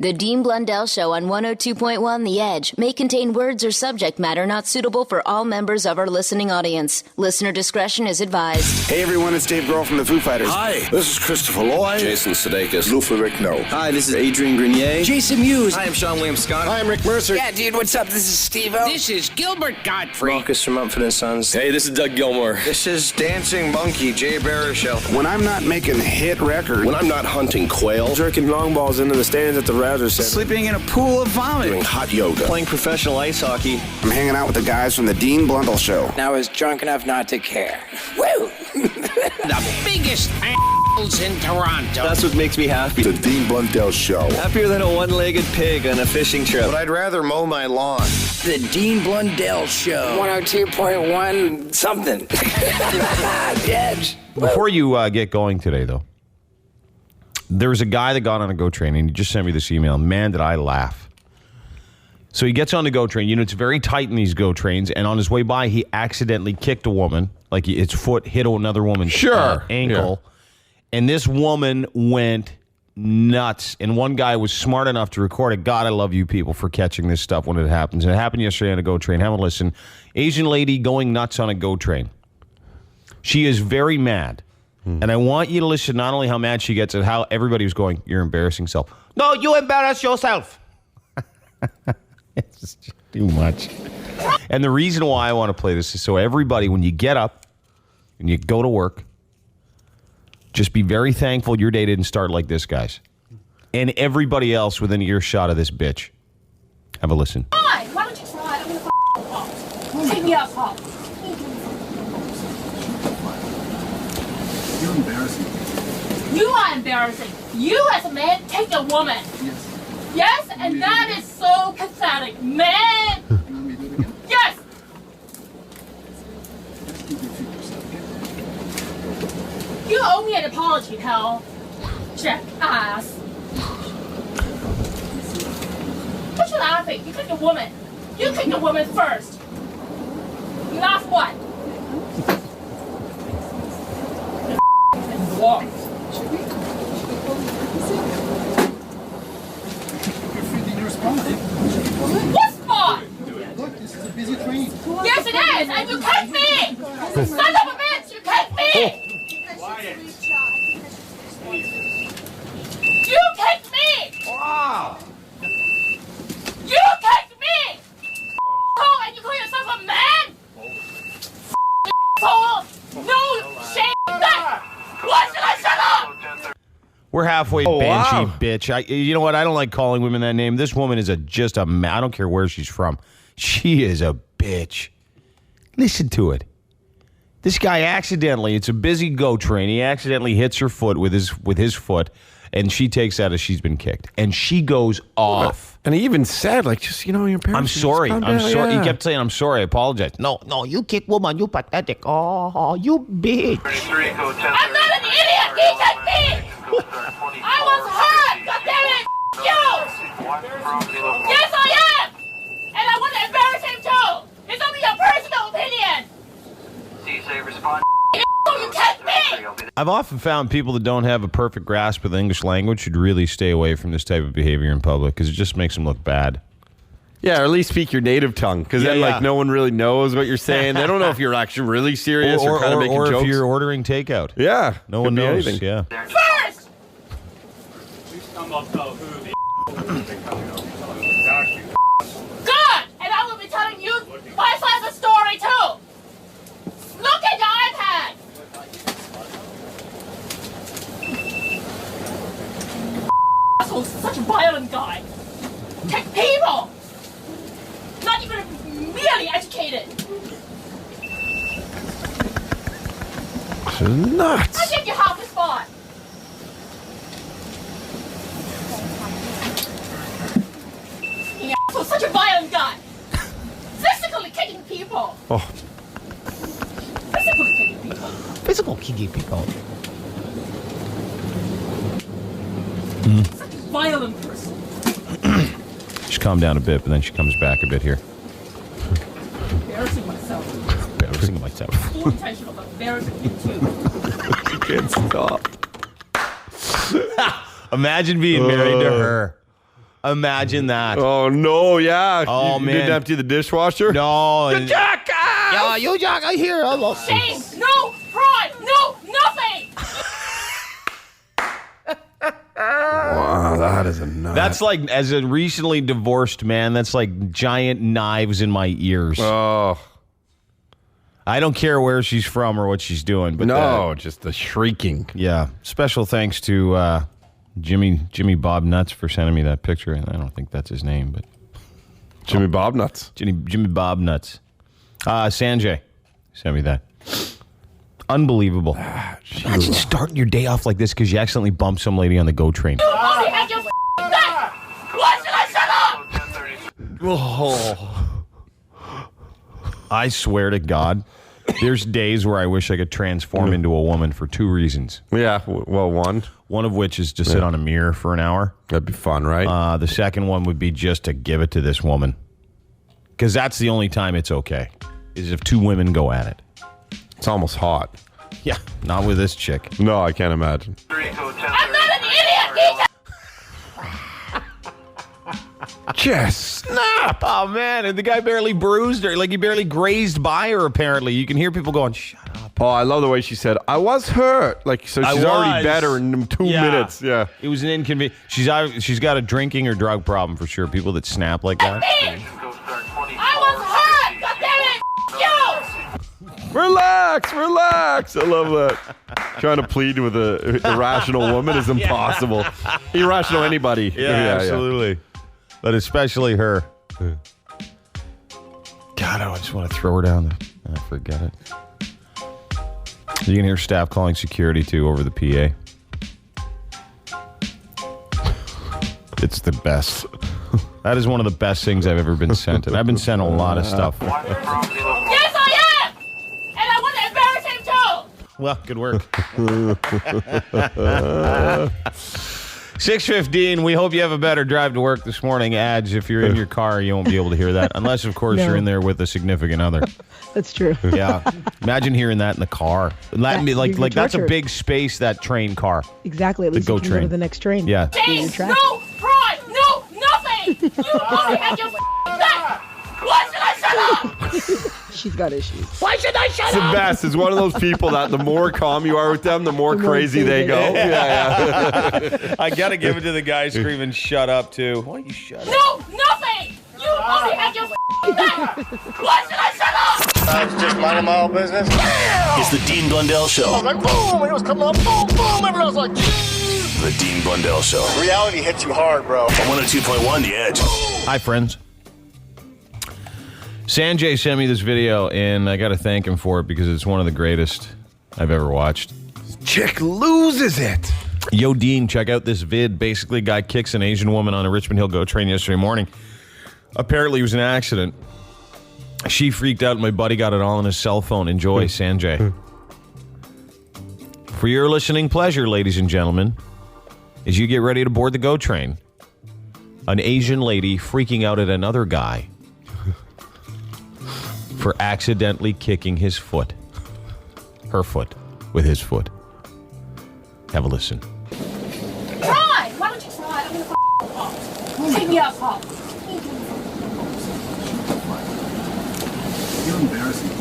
The Dean Blundell Show on 102.1 The Edge may contain words or subject matter not suitable for all members of our listening audience. Listener discretion is advised. Hey everyone, it's Dave Grohl from the Foo Fighters. Hi, this is Christopher Lloyd. Jason Sudeikis. Lou Ferrigno. Hi, this is Adrian Grenier. Jason Mewes. Hi, I'm Sean William Scott. Hi, I'm Rick Mercer. Yeah, dude, what's up? This is Steve-O. This is Gilbert Gottfried. Marcus from Mumford & Sons. Hey, this is Doug Gilmour. This is Dancing Monkey, Jay Baruchel. When I'm not making hit records, When I'm not hunting quail, jerking long balls into the stands at the Router Center, Sleeping in a pool of vomit. doing hot yoga, Playing professional ice hockey. I'm hanging out with the guys from the Dean Blundell Show. And I was drunk enough not to care. Woo! The biggest a**holes in Toronto. That's what makes me happy. The Dean Blundell Show. Happier than a one-legged pig on a fishing trip. But I'd rather mow my lawn. The Dean Blundell Show. 102.1 something. Edge. Before you get going today, though, there was a guy that got on a GO train, and he just sent me this email. Man, did I laugh. So he gets on the GO train. You know, it's very tight in these GO trains, and on his way by, he accidentally kicked a woman. Like, its foot hit another woman's ankle. Yeah. And this woman went nuts. And one guy was smart enough to record it. God, I love you people for catching this stuff when it happens. And it happened yesterday on a GO train. Have a listen. Asian lady going nuts on a GO train. She is very mad. And I want you to listen not only how mad she gets, and how everybody was going, you're embarrassing yourself. No, you embarrass yourself. It's just too much. And the reason why I want to play this is so everybody, when you get up and you go to work, just be very thankful your day didn't start like this, guys. And everybody else within earshot of this bitch. Have a listen. Why don't you try? I'm gonna f*** take me out, Paul. You're embarrassing. You are embarrassing. You as a man take a woman. Yes. Yes, and that is so pathetic. Man! You want me to do it again? Yes! Just keep your feet yourself, okay? You owe me an apology, pal. Jackass. What you laughing? You kicked a woman. You kicked a woman first. You laugh what? Walk. What spot? Look, this is a busy train. Yes, it is, and you kicked me! Son of a bitch, you kicked me! You kicked me! Wow. You kicked me! Oh, and you call yourself a man? Asshole! No shame! Why should I shut up? We're halfway, banshee bitch. You know what? I don't like calling women that name. This woman is just a I don't care where she's from. She is a bitch. Listen to it. This guy accidentally, it's a busy GO train. He accidentally hits her foot with his foot, and she takes that as she's been kicked. And she goes off. And he even said, like, just, you know, your parents. I'm sorry. I'm sorry. Yeah. He kept saying, I'm sorry. I apologize. No, you kick woman. You pathetic. Oh, you bitch. I'm not an idiot! He kicked me! I was hurt! God damn it! You! Yes, I am! And I want to embarrass him too! It's only your personal opinion! You kicked me! I've often found people that don't have a perfect grasp of the English language should really stay away from this type of behavior in public because it just makes them look bad. Yeah, or at least speak your native tongue, because then, like, no one really knows what you're saying. They don't know if you're actually really serious or kind of making jokes. Or if you're ordering takeout. Yeah. No one knows. Anything. Yeah. First! Good! And I will be telling you my side of the story too! Look at your iPad! Asshole's such a violent guy! Kick people! Not even merely educated! This is nuts. I give you half the spot! You asshole's such a violent guy! Physically kicking people! Oh. Physically kicking people! Physical kicking people. Such a violent person! She's calmed down a bit, but then she comes back a bit here. Embarrassing myself. Embarrassing myself. Full intention of embarrassing you too. You can't stop. Imagine being married to her. Imagine that. Oh, no, yeah. Oh, you man. didn't empty the dishwasher? No. You jackass! Yeah, you jack. I hear. Shame, no pride, no nothing. Wow, that is a nut. That's like, as a recently divorced man, that's like giant knives in my ears. Oh. I don't care where she's from or what she's doing. But no, just the shrieking. Yeah. Special thanks to Jimmy Bob Nuts for sending me that picture. I don't think that's his name, but Jimmy Bob Nuts. Jimmy Bob Nuts. Sanjay sent me that. Unbelievable. Imagine starting your day off like this because you accidentally bumped some lady on the GO train. You only have your back. Why should I shut up? Oh. I swear to God, there's days where I wish I could transform into a woman for two reasons. Yeah, well, one of which is to sit on a mirror for an hour. That'd be fun, right? The second one would be just to give it to this woman. Because that's the only time it's okay, is if two women go at it. It's almost hot. Yeah, not with this chick. No, I can't imagine. I'm not an idiot. Just snap. Oh, man, and the guy barely bruised her. Like, he barely grazed by her, apparently. You can hear people going, shut up. Oh, I love the way she said, I was hurt. Like, so she's already better in 2 minutes. Yeah. It was an inconvenience. She's got a drinking or drug problem for sure. People that snap like that. I was hurt. God damn it. You. Relax. I love that. Trying to plead with an irrational woman is impossible. Irrational anybody. Yeah, absolutely. But especially her. God, I just want to throw her down. I forget it. You can hear staff calling security, too, over the PA. It's the best. That is one of the best things I've ever been sent. And I've been sent a lot of stuff. Yes, I am. And I want to embarrass him, too. Well, good work. 6:15. We hope you have a better drive to work this morning. Ads, if you're in your car, you won't be able to hear that. Unless, of course, you're in there with a significant other. That's true. Yeah. Imagine hearing that in the car. Like that's a big space, that train car. Exactly. At least GO you can train. go to the next train. Yeah. Shame, no pride, no nothing. You only have your back. Why should I shut up? She's got issues. Why should I shut It's the up? best. It's one of those people that the more calm you are with them, the more crazy they go. Yeah. I got to give it to the guy screaming, shut up, too. Why don't you shut up? No, nothing. You only have your back. Why should I shut up? I was just minding my own business. It's the Dean Blundell Show. I was like, boom, it was coming up, boom, boom. Everyone was like, The Dean Blundell Show. reality hits you hard, bro. On 102.1 The Edge. Hi, friends. Sanjay sent me this video, and I got to thank him for it because it's one of the greatest I've ever watched. Chick loses it. Yo, Dean, check out this vid. Basically, a guy kicks an Asian woman on a Richmond Hill GO train yesterday morning. Apparently, it was an accident. She freaked out, and my buddy got it all on his cell phone. Enjoy, Sanjay. For your listening pleasure, ladies and gentlemen, as you get ready to board the GO train, an Asian lady freaking out at another guy for accidentally kicking his foot. Her foot with his foot. Have a listen. Try. Why don't you try? I'm gonna take me out, Paul. You're embarrassing.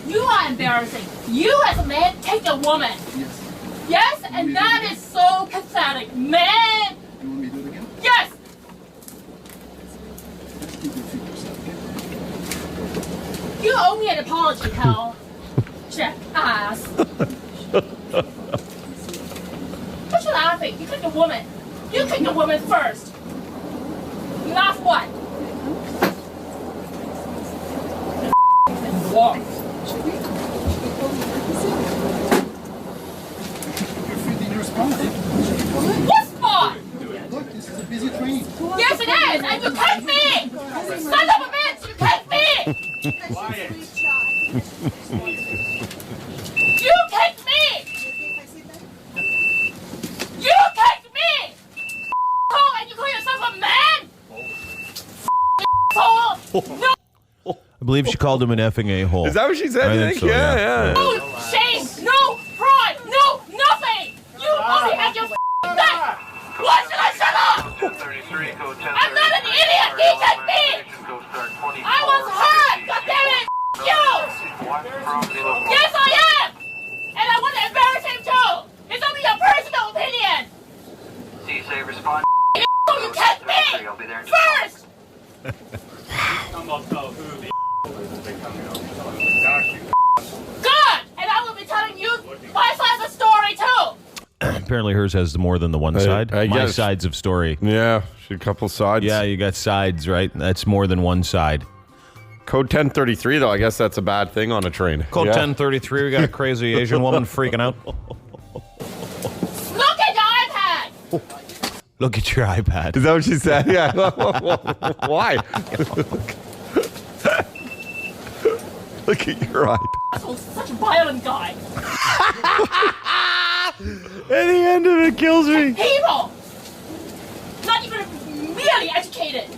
You are embarrassing. You as a man take a woman. Yes. Yes, and that is so pathetic. Man. You want me to do it again? Yes. Let's keep your feet yourself, okay? You owe me an apology, pal. Check ass. What you laughing? You kicked a woman. You kicked a woman first. You laugh what? Walk. You're free in your spot. What spot? Look, this is a busy train. Yes, it is, and you kicked me. Son of a bitch, you kicked me. Quiet. You kicked me. You kicked me. Oh, and you call yourself a man? No. I believe she called him an effing a-hole. Is that what she said? I You think think? so, Yeah. No shame, no pride, no nothing. You only have your back. Why should I shut up? I'm not an idiot! He said me! I was hurt! God damn it! You! Yes, I am! And I want to embarrass him too! It's only your personal opinion! Say respond. You catch me! First! Good! And I will be telling you my side of the story too! Apparently hers has more than the one side. I My guess. sides of story. Yeah, a couple sides. Yeah, you got sides, right? That's more than one side. Code 1033, though, I guess that's a bad thing on a train. Code Yeah. 1033, we got a crazy Asian woman freaking out. Look at your iPad! Look at your iPad. Is that what she said? Yeah. Why? Look at your iPad. So such a violent guy. At the end of it kills me. People! Not even merely educated.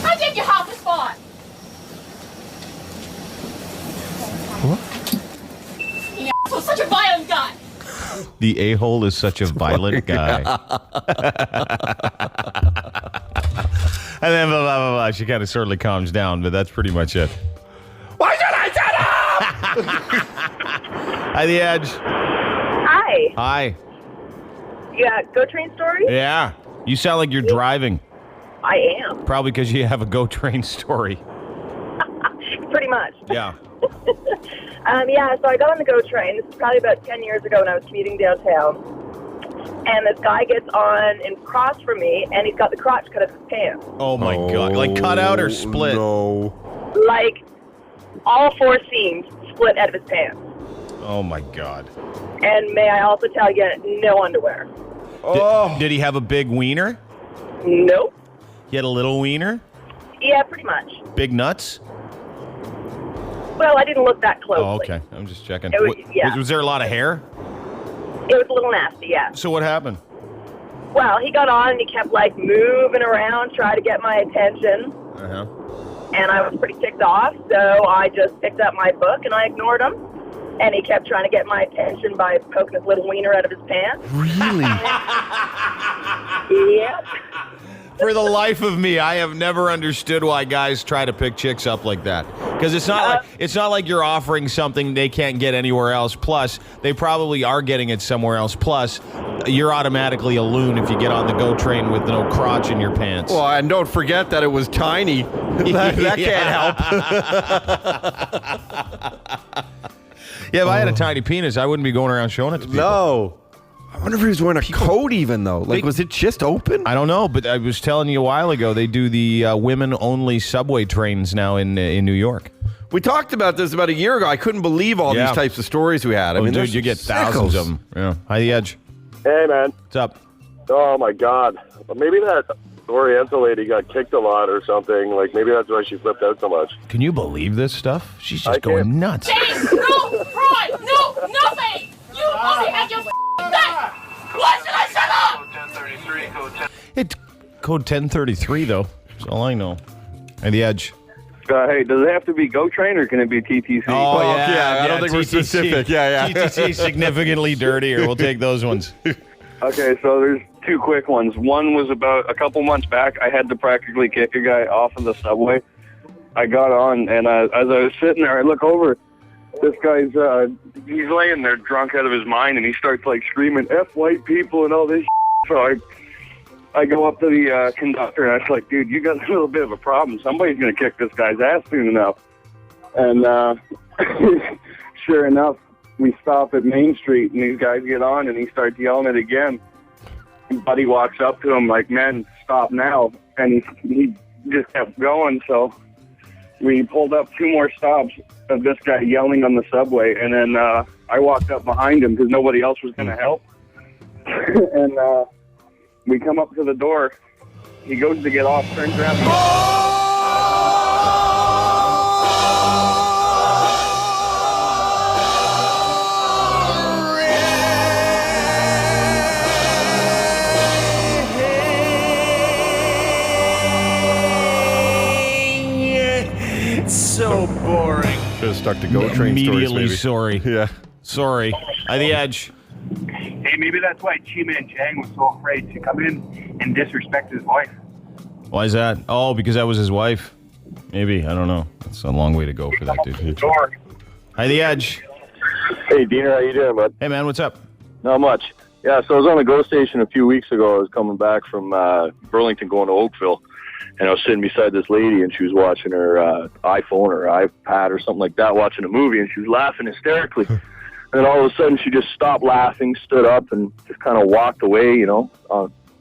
I give you half the spot. What? Yeah, so such a violent guy. The a-hole is such a violent guy. And then blah, blah, blah, blah. She kind of sort of calms down, but that's pretty much it. Why should I shut up? Hi, The Edge. Hi. Hi. You got Go Train story? Yeah. You sound like you're driving. I am. Probably because you have a Go Train story. Pretty much. Yeah. Yeah, so I got on the GO train. This is probably about 10 years ago when I was commuting downtown. And this guy gets on and across from me, and he's got the crotch cut of his pants. Oh, my God. Like cut out or split? No. Like, all four seams split out of his pants. Oh, my God. And may I also tell you, no underwear. Did he have a big wiener? Nope. He had a little wiener? Yeah, pretty much. Big nuts? Well, I didn't look that closely. Oh, okay. I'm just checking. It was- yeah. Was there a lot of hair? It was a little nasty, yeah. So what happened? Well, he got on and he kept, like, moving around, trying to get my attention. Uh-huh. And I was pretty ticked off, so I just picked up my book and I ignored him. And he kept trying to get my attention by poking his little wiener out of his pants. Really? Yeah. For the life of me, I have never understood why guys try to pick chicks up like that. Because it's not like you're offering something they can't get anywhere else. Plus, they probably are getting it somewhere else. Plus, you're automatically a loon if you get on the GO train with no crotch in your pants. Well, and don't forget that it was tiny. that can't help. Yeah, if I had a tiny penis, I wouldn't be going around showing it to people. No. I wonder if he was wearing a coat even, though. Like, was it just open? I don't know, but I was telling you a while ago, they do the women-only subway trains now in New York. We talked about this about a year ago. I couldn't believe all these types of stories we had. I mean, dude, you get thousands of them. Yeah. Hi, The Edge. Hey, man. What's up? Oh, my God. Maybe that Oriental lady got kicked a lot or something. Like, maybe that's why she flipped out so much. Can you believe this stuff? She's just going nuts. James, no, Roy, no, nothing! You only have your back! Why should I shut up? It's code 1033, though. That's all I know. Hi, The Edge. Hey, does it have to be GO Train or can it be TTC? Oh, yeah. I don't think we're specific. Yeah. TTC significantly dirtier. We'll take those ones. Okay, so there's two quick ones. One was about a couple months back. I had to practically kick a guy off of the subway. I got on, and as I was sitting there, I look over. This guy's, he's laying there drunk out of his mind, and he starts, like, screaming, F white people and all this shit. So I go up to the conductor, and I was like, dude, you got a little bit of a problem. Somebody's going to kick this guy's ass soon enough. And sure enough, we stop at Main Street, and these guys get on, and he starts yelling it again. And Buddy walks up to him like, man, stop now. And he just kept going, so we pulled up 2 more stops of this guy yelling on the subway, and then I walked up behind him because nobody else was going to help. And we come up to the door. He goes to get off, turns around. So boring. Should have stuck to GO Train stories, Immediately maybe. sorry. Yeah. Sorry. Hi, The Edge. Hey, maybe that's why Chi-Man Chang was so afraid to come in and disrespect his wife. Why is that? Oh, because that was his wife. Maybe. I don't know. It's a long way to go for that dude. Hi, The Edge. Hey, Diener, how you doing, bud? Hey, man, what's up? Not much. Yeah, so I was on the GO station a few weeks ago. I was coming back from Burlington going to Oakville, and I was sitting beside this lady, and she was watching her iPhone or iPad or something like that, watching a movie, and she was laughing hysterically. And all of a sudden, she just stopped laughing, stood up, and just kind of walked away,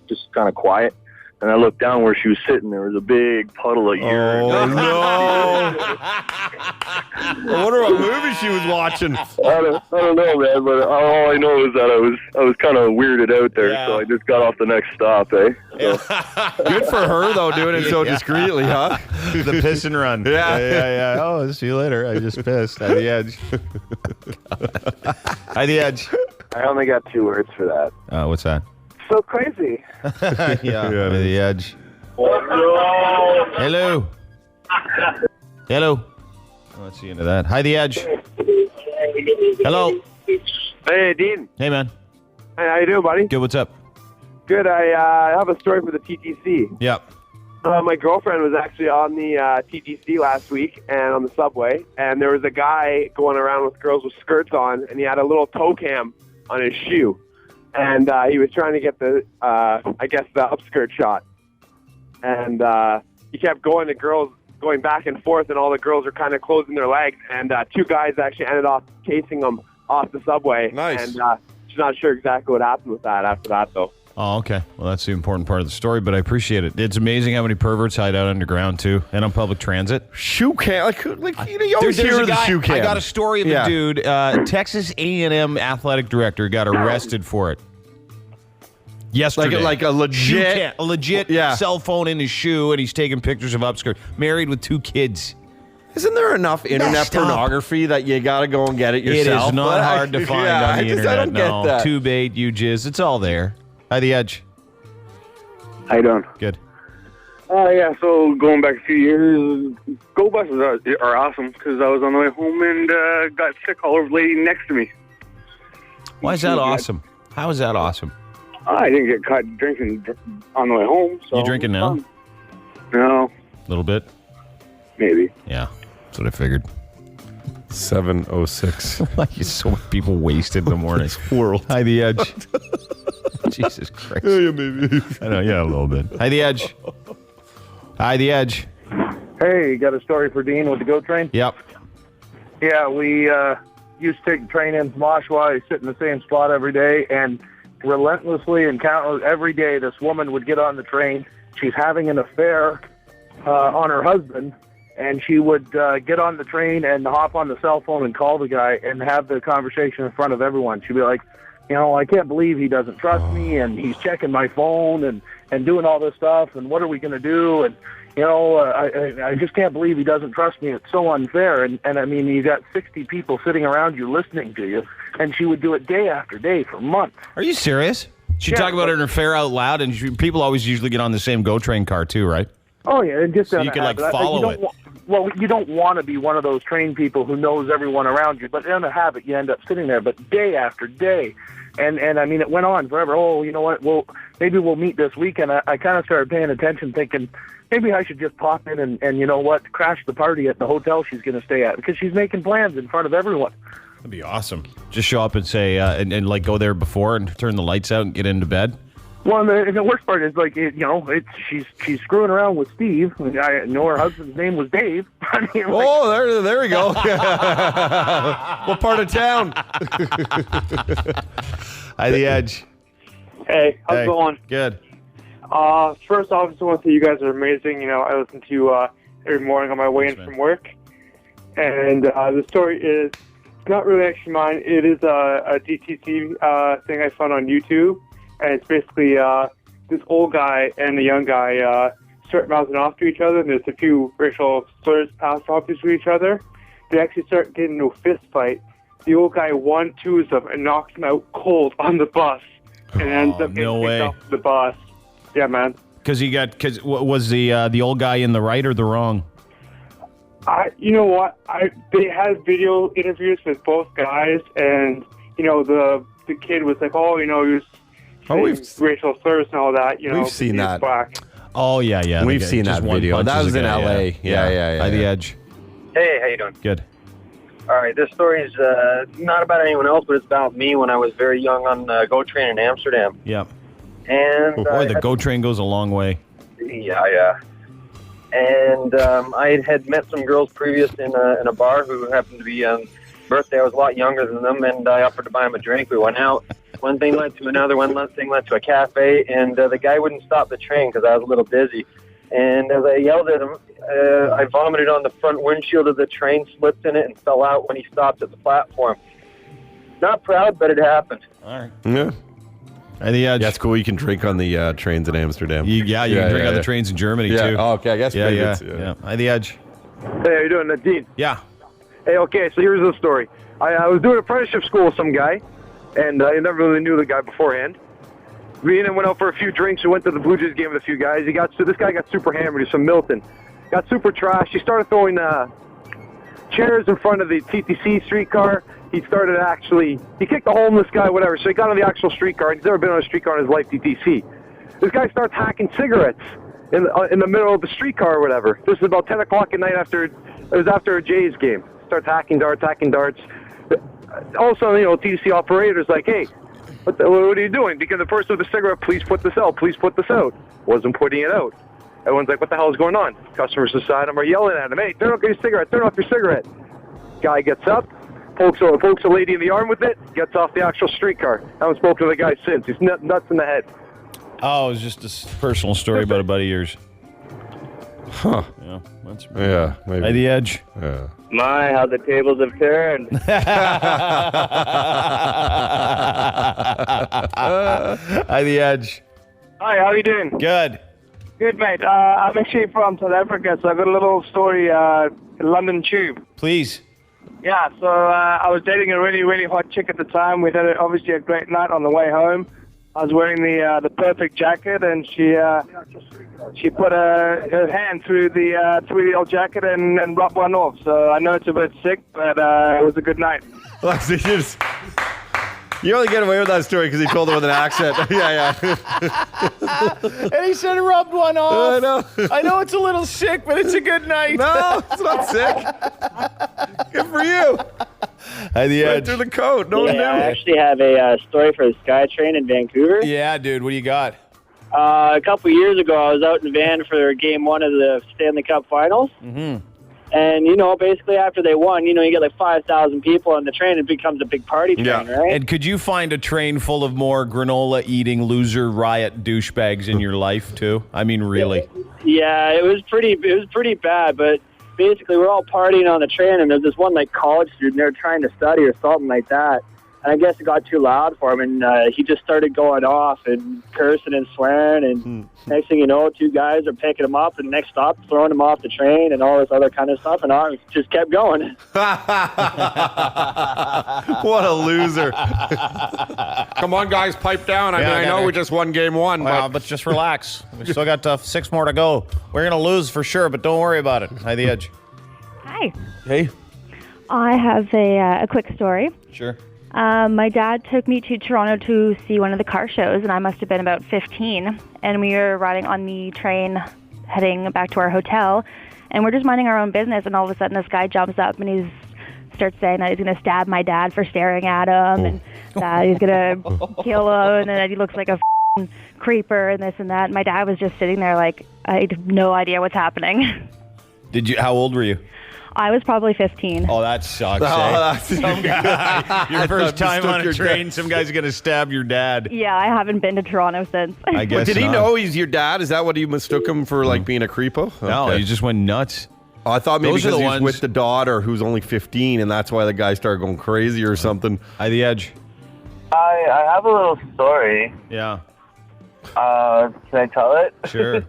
just kind of quiet. And I looked down where she was sitting. There was a big puddle of urine. Oh, no. I wonder what movie she was watching. I don't know, man, but all I know is that I was kind of weirded out there, so I just got off the next stop, eh? So. Good for her, though, doing it so discreetly, huh? The piss and run. Yeah. Oh, see you later. I just pissed. Hi, The Edge. Hi, The Edge. I only got 2 words for that. What's that? So crazy. Yeah, The Edge. Hello. Hello. Let's see into that. Hi, The Edge. Hello. Hey, Dean. Hey, man. Hey, how you doing, buddy? Good. What's up? Good. I have a story for the TTC. Yep. My girlfriend was actually on the TTC last week and on the subway, and there was a guy going around with girls with skirts on, and he had a little toe cam on his shoe. And he was trying to get the upskirt shot. And he kept going to girls, going back and forth, and all the girls are kind of closing their legs. And 2 guys actually ended up chasing him off the subway. Nice. And she's not sure exactly what happened with that after that, though. Oh, okay. Well, that's the important part of the story, but I appreciate it. It's amazing how many perverts hide out underground, too, and on public transit. Shoe cam. You always hear of the shoe cam. I got a story of a dude. Texas A&M athletic director got arrested for it. Yesterday. Like a legit cell phone in his shoe, and he's taking pictures of upskirt. Married with 2 kids. Isn't there enough internet pornography that you got to go and get it yourself? It is not hard to find on the internet. I don't get that. Tube8, UJizz, it's all there. Hi, The Edge. How you doing? Good. Yeah, so going back a few years, go buses are awesome because I was on the way home and got sick all over the lady next to me. Why is that awesome? How is that awesome? I didn't get caught drinking on the way home. So you drinking now? No. A little bit? Maybe. Yeah, that's what I figured. 7:06. Like so many people wasted in the morning. World. Hi, The Edge. Jesus Christ. Yeah, maybe. I know, yeah, a little bit. Hi, The Edge. Hi, The Edge. Hey, you got a story for Dean with the GO train? Yep. Yeah, we used to take the train in from Oshawa. I sit in the same spot every day, and relentlessly and countless every day, this woman would get on the train. She's having an affair on her husband, and she would get on the train and hop on the cell phone and call the guy and have the conversation in front of everyone. She'd be like, I can't believe he doesn't trust me, and he's checking my phone and doing all this stuff, and what are we going to do? And, I just can't believe he doesn't trust me. It's so unfair. And I mean, you got 60 people sitting around you listening to you, and she would do it day after day for months. Are you serious? She'd talk about her affair out loud, and people always usually get on the same GO train car too, right? Oh, yeah. And just so you can, follow it. Well, you don't want to be one of those train people who knows everyone around you, but in a habit, you end up sitting there. But day after day, and I mean, it went on forever. Oh, you know what? Well, maybe we'll meet this weekend. I kind of started paying attention, thinking maybe I should just pop in and you know what, crash the party at the hotel she's going to stay at, because she's making plans in front of everyone. That'd be awesome. Just show up and say, and go there before and turn the lights out and get into bed. Well, and the worst part is, she's screwing around with Steve. I know her husband's name was Dave. I mean, there we go. What part of town? Hi, The Edge. Hey, how's it going? Good. First off, I just want to say you guys are amazing. I listen to you every morning on my way in from work. And the story is not really actually mine. It is a DTC thing I found on YouTube. And it's basically this old guy and the young guy start mouthing off to each other, and there's a few racial slurs passed off to each other. They actually start getting into a fist fight. The old guy 1-2s them and knocks him out cold on the bus, and ends up getting kicked off the bus. Yeah, man. Because was the old guy in the right or the wrong? You know what? They had video interviews with both guys, and the the kid was like, oh, he was racial slurs and all that. We've seen he's that. Black. Oh, yeah. We've seen that video. That was in L.A. Yeah. By the Edge. Hey, how you doing? Good. All right, this story is not about anyone else, but it's about me when I was very young on GO Train in Amsterdam. Yeah. And Boy, the GO Train goes a long way. Yeah. And I had met some girls previous in a bar who happened to be birthday. I was a lot younger than them, and I offered to buy them a drink. We went out. One thing led to another. One thing led to a cafe, and the guy wouldn't stop the train because I was a little dizzy. And as I yelled at him, I vomited on the front windshield of the train, slipped in it, and fell out when he stopped at the platform. Not proud, but it happened. All right. Yeah. At the Edge. Yeah, it's cool. You can drink on the trains in Amsterdam. You can drink on the trains in Germany, yeah. too. Oh, okay. I guess maybe Yeah. At the Edge. Hey, how you doing, Dean? Yeah. Hey, okay, so here's the story. I was doing apprenticeship school with some guy, and I never really knew the guy beforehand. Me and him went out for a few drinks. We went to the Blue Jays game with a few guys. This guy got super hammered. He's from Milton. Got super trashed. He started throwing chairs in front of the TTC streetcar. He kicked the homeless guy, whatever. So he got on the actual streetcar. He's never been on a streetcar in his life, TTC. This guy starts hacking cigarettes in the middle of the streetcar or whatever. This is about 10 o'clock at night after a Jays game. Starts hacking darts. All of a sudden, TTC operator's like, hey, what are you doing? Because the person with the cigarette, please put this out. Wasn't putting it out. Everyone's like, what the hell is going on? Customers beside him are yelling at him, hey, turn off your cigarette. Guy gets up, pokes a lady in the arm with it, gets off the actual streetcar. I haven't spoken to the guy since. He's nuts in the head. Oh, it was just a personal story about a buddy of yours. Huh. Yeah. Maybe. By the Edge. Yeah. My, how the tables have turned. By the Edge. Hi, how are you doing? Good. Good, mate. I'm actually from South Africa, so I've got a little story, London Tube. Please. Yeah, so I was dating a really, really hot chick at the time. We had obviously a great night on the way home. I was wearing the perfect jacket, and she put her hand through the old jacket and rubbed one off. So I know it's a bit sick, but it was a good night. You only get away with that story because he told it with an accent. Yeah. And he said rubbed one off. I know. I know it's a little sick, but it's a good night. No, it's not sick. Good for you. At the Edge. Through the coat. No one knew. I actually have a story for the SkyTrain in Vancouver. Yeah, dude. What do you got? A couple years ago, I was out in Van for Game 1 of the Stanley Cup Finals. Mm-hmm. And, basically after they won, you get like 5,000 people on the train. It becomes a big party train, right? And could you find a train full of more granola-eating, loser, riot douchebags in your life, too? I mean, really? Yeah, it was pretty bad, but basically we're all partying on the train, and there's this one, like, college student there trying to study or something like that. And I guess it got too loud for him, and he just started going off and cursing and swearing, and next thing you know, two guys are picking him up, and next stop, throwing him off the train and all this other kind of stuff, and I just kept going. What a loser. Come on, guys, pipe down. I know we just won Game 1. Well, but just relax. We still got 6 more to go. We're going to lose for sure, but don't worry about it. By the Edge. Hi. Hey. I have a quick story. Sure. My dad took me to Toronto to see one of the car shows, and I must have been about 15. And we were riding on the train heading back to our hotel, and we're just minding our own business, and all of a sudden this guy jumps up and he starts saying that he's going to stab my dad for staring at him, and that he's going to kill him, and then he looks like a creeper and this and that. And my dad was just sitting there like, I had no idea what's happening. How old were you? I was probably 15. Oh, that sucks. Some guy, your first time on a train, some guy's going to stab your dad. Yeah, I haven't been to Toronto since. I guess Did he know he's your dad? Is that what you mistook him for, like being a creepo? No, he just went nuts. Oh, I thought maybe Those are because the he was ones- with the daughter who's only 15, and that's why the guy started going crazy or something. By the Edge. I have a little story. Yeah. Can I tell it? Sure.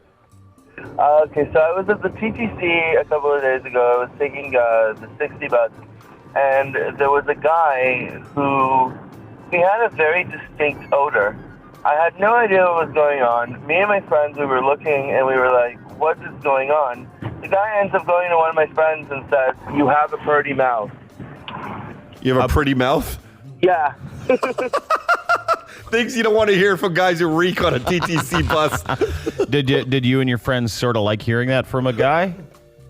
Okay, so I was at the TTC a couple of days ago. I was taking the 60 bus, and there was a guy who, he had a very distinct odor. I had no idea what was going on. Me and my friends, we were looking, and we were like, what is going on? The guy ends up going to one of my friends and says, you have a pretty mouth. You have a pretty mouth? Yeah. Things you don't want to hear from guys who reek on a TTC bus. Did you and your friends sort of like hearing that from a guy?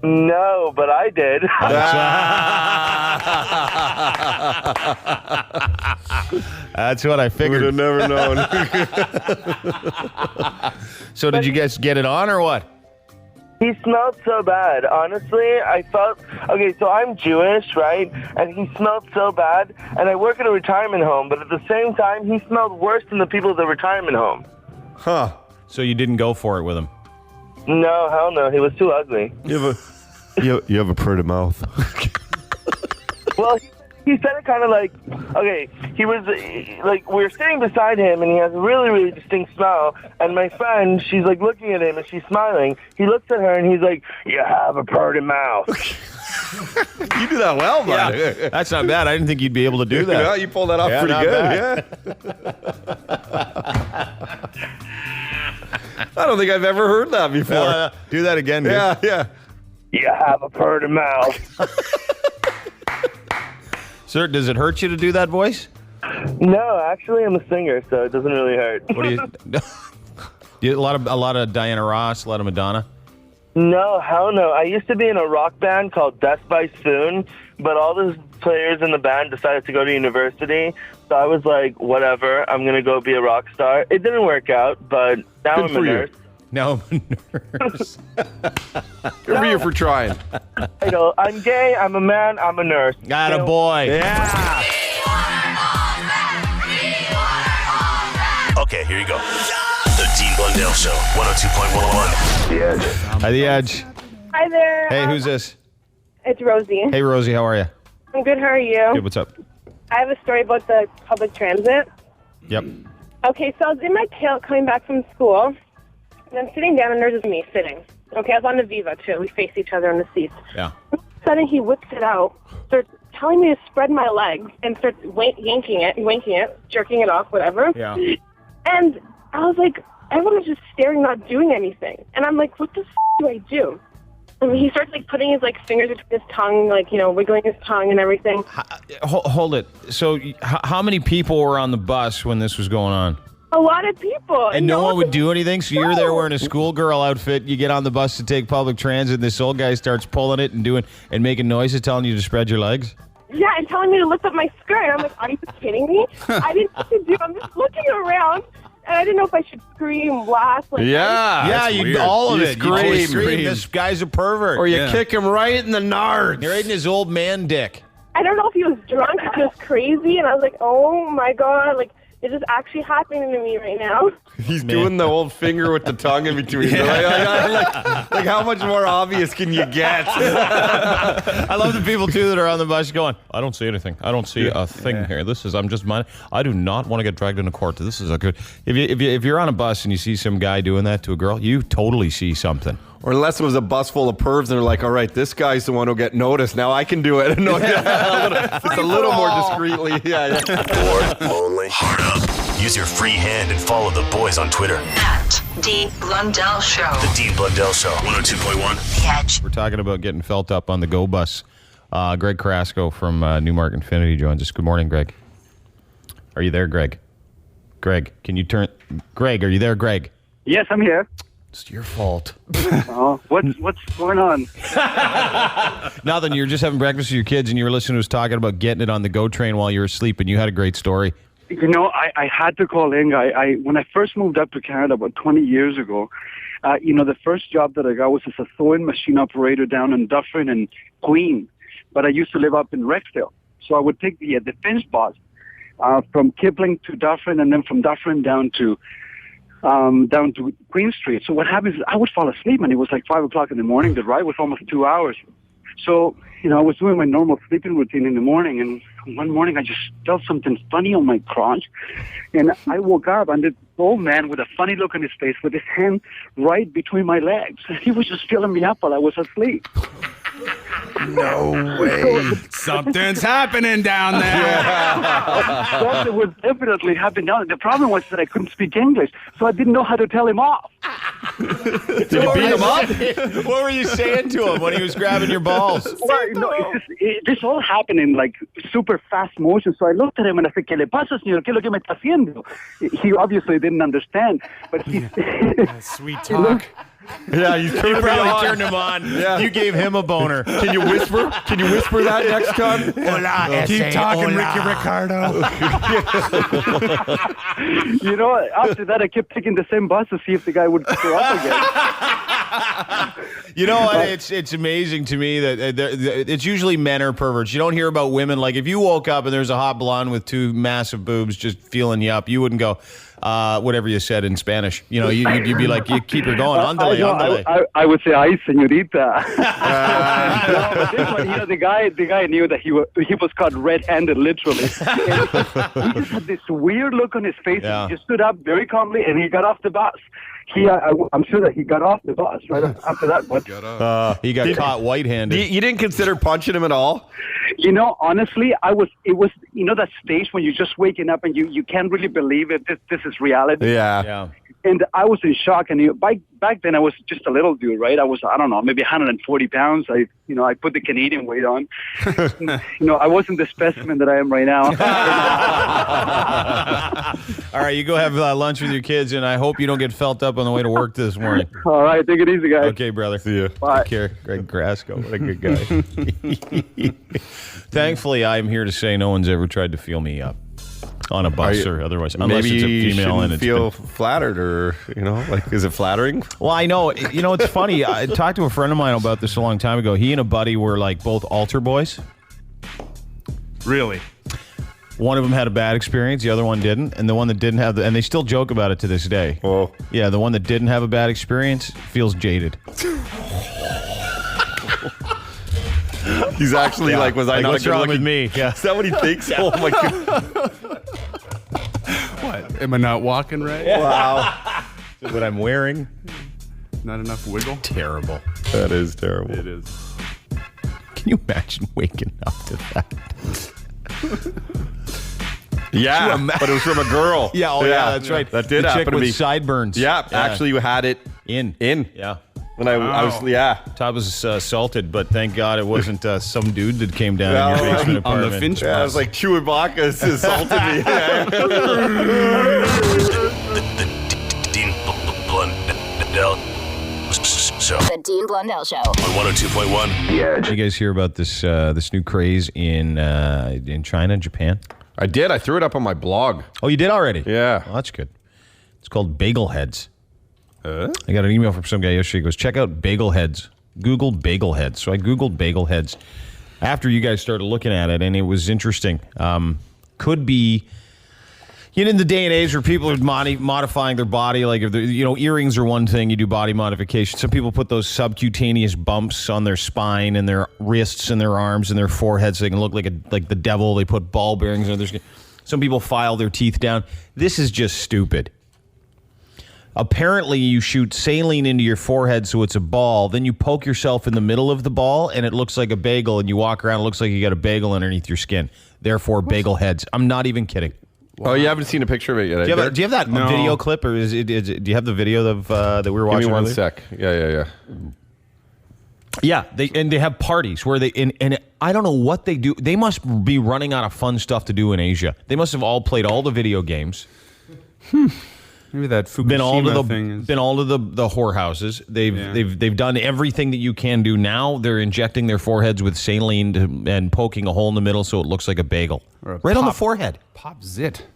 No, but I did. That's what I figured. Would have never known. So did you guys get it on or what? He smelled so bad. Honestly, I felt... Okay, so I'm Jewish, right? And he smelled so bad. And I work in a retirement home, but at the same time, he smelled worse than the people at the retirement home. Huh. So you didn't go for it with him? No, hell no. He was too ugly. You have a pretty mouth. Well, he said it kind of like, okay, he was like, we were sitting beside him and he has a really, really distinct smell. And my friend, she's like looking at him and she's smiling. He looks at her and he's like, you have a pretty mouth. You do that well, man. Yeah, that's not bad. I didn't think you'd be able to do that. Yeah, you pulled that off pretty good. Yeah. I don't think I've ever heard that before. Do that again, dude. Yeah. You have a pretty mouth. Sir, does it hurt you to do that voice? No, actually, I'm a singer, so it doesn't really hurt. What do you? A lot of Diana Ross, a lot of Madonna. No, hell no. I used to be in a rock band called Death by Spoon, but all the players in the band decided to go to university. So I was like, whatever, I'm going to go be a rock star. It didn't work out, but now I'm a nurse. Now I'm a nurse. Good for you for trying. I'm gay, I'm a man, I'm a nurse. Got a boy. Yeah. Okay, here you go. The Dean Blundell Show, 102.1. The Edge. Hi, The Edge. Hi there. Hey, who's this? It's Rosie. Hey, Rosie, how are you? I'm good. How are you? Good, what's up? I have a story about the public transit. Yep. Okay, so I was in my tail coming back from school, and I'm sitting down, and there's me sitting. Okay, I was on the Viva, too. We face each other in the seats. Yeah. Suddenly, he whips it out, starts telling me to spread my legs, and starts yanking it, jerking it off, whatever. Yeah. And I was like, everyone was just staring, not doing anything. And I'm like, what the do I do? And he starts like putting his fingers between his tongue, wiggling his tongue and everything. Hold it. So how many people were on the bus when this was going on? A lot of people. And no one would do anything? So you're there wearing a schoolgirl outfit, you get on the bus to take public transit, and this old guy starts pulling it and making noises, telling you to spread your legs? Yeah, and telling me to lift up my skirt. And I'm like, are you kidding me? I didn't know what to do. I'm just looking around. And I didn't know if I should scream, laugh. You all of You it. scream. You scream. This guy's a pervert. Or you kick him right in the nards. You're right in his old man dick. I don't know if he was drunk, if he was crazy, and I was like, oh my God, is this actually happening to me right now? He's doing the old finger with the tongue in between. Like, how much more obvious can you get? I love the people, too, that are on the bus going, I don't see anything. I don't see a thing here. I'm just mine. I do not want to get dragged into court. This is a good... If you're on a bus and you see some guy doing that to a girl, you totally see something. Or unless it was a bus full of pervs and they're like, all right, this guy's the one who'll get noticed. Now I can do it. Just a little more discreetly. Yeah. Or only hard up. Use your free hand and follow the boys on Twitter. At Dean Blundell Show. The Dean Blundell Show, 102.1. The Edge. We're talking about getting felt up on the Go Bus. Greg Carrasco from Newmark Infinity joins us. Good morning, Greg. Are you there, Greg? Greg, can you turn... Greg, are you there, Greg? Yes, I'm here. It's your fault. What's going on? Nothing. You were just having breakfast with your kids, and you were listening to us talking about getting it on the GO train while you were asleep, and you had a great story. I had to call in. When I first moved up to Canada about 20 years ago, the first job that I got was as a sewing machine operator down in Dufferin and Queen. But I used to live up in Rexdale. So I would take the Finch bus from Kipling to Dufferin, and then from Dufferin down to Queen Street. So what happens is I would fall asleep, and it was like 5 o'clock in the morning. The ride was almost 2 hours. So, I was doing my normal sleeping routine in the morning, and one morning I just felt something funny on my crotch, and I woke up, and this old man with a funny look on his face with his hand right between my legs. He was just filling me up while I was asleep. No way. Something's happening down there. That was definitely happening down there. The problem was that I couldn't speak English, so I didn't know how to tell him off. Did you beat him up? What were you saying to him when he was grabbing your balls? Well, no, this all happened in like super fast motion. So I looked at him and I said, ¿Qué le pasa, señor? ¿Qué es lo que me está haciendo? He obviously didn't understand, but he sweet talk. Yeah, you probably turned him on. Yeah. You gave him a boner. Can you whisper? Can you whisper that next time? Hola, keep talking, Ricky Ricardo. You know, after that, I kept taking the same bus to see if the guy would show up again. You know what? It's amazing to me that it's usually men or perverts. You don't hear about women. Like if you woke up and there's a hot blonde with two massive boobs just feeling you up, you wouldn't go, whatever you said in Spanish. You know, you'd be like, you keep her going. Andale. I would say, ay, señorita. No, but this one, the guy knew that he was caught red-handed, literally. He just had this weird look on his face. Yeah. He just stood up very calmly, and he got off the bus. I'm sure that he got off the bus right after that. But he got caught white-handed. You didn't consider punching him at all? You know, honestly, it was that stage when you're just waking up and you can't really believe it. This is reality. Yeah. And I was in shock. And back then I was just a little dude, right? I was, I don't know, maybe 140 pounds. I put the Canadian weight on. I wasn't the specimen that I am right now. All right, you go have lunch with your kids, and I hope you don't get felt up on the way to work this morning. All right, take it easy, guys. Okay, brother. See you. Bye. Take care. Greg Grasco, what a good guy. Thankfully, I'm here to say no one's ever tried to feel me up on a bus or otherwise, unless maybe it's a female and you it's feel flattered, or is it flattering? Well, I know. It's funny. I talked to a friend of mine about this a long time ago. He and a buddy were like both altar boys. Really? One of them had a bad experience, the other one didn't, and the one that didn't have and they still joke about it to this day. Whoa. Yeah, the one that didn't have a bad experience feels jaded. He's actually like, was I not what's a good wrong looking with me? Yeah. Is that what he thinks? Oh my god. What? Am I not walking right? Wow. What I'm wearing? Not enough wiggle? Terrible. That is terrible. It is. Can you imagine waking up to that? Yeah, but it was from a girl. Yeah, that's right. That did the happen chick to with me. sideburns. Yeah, actually, you had it in. Yeah. When I was, Todd was assaulted, but thank God it wasn't some dude that came down in your basement apartment. On the Finch I was like, chewing vodka assaulted me. The Dean Blundell Show. The Dean Blundell Show. On 102.1. Yeah. Did you guys hear about this new craze in China, Japan? I did. I threw it up on my blog. Oh, you did already? Yeah. Well, that's good. It's called Bagel Heads. I got an email from some guy yesterday. He goes, check out Bagel Heads. Google Bagel Heads. So I Googled Bagel Heads after you guys started looking at it, and it was interesting. Could be, in the day and age where people are modifying their body, like if earrings are one thing, you do body modification. Some people put those subcutaneous bumps on their spine and their wrists and their arms and their forehead so they can look like the devil. They put ball bearings on their skin. Some people file their teeth down. This is just stupid. Apparently, you shoot saline into your forehead so it's a ball. Then you poke yourself in the middle of the ball, and it looks like a bagel. And you walk around, it looks like you got a bagel underneath your skin. Therefore, bagel heads. I'm not even kidding. Oh, you haven't seen a picture of it yet? Do you have that video clip, or do you have the video of that we were watching? Give me one earlier? sec. Yeah. Yeah, they have parties where they and I don't know what they do. They must be running out of fun stuff to do in Asia. They must have all played all the video games. Maybe that Fukushima thing. Been all to the whorehouses. They've done everything that you can do. Now they're injecting their foreheads with saline and poking a hole in the middle so it looks like a bagel. Right on the forehead. Pop zit.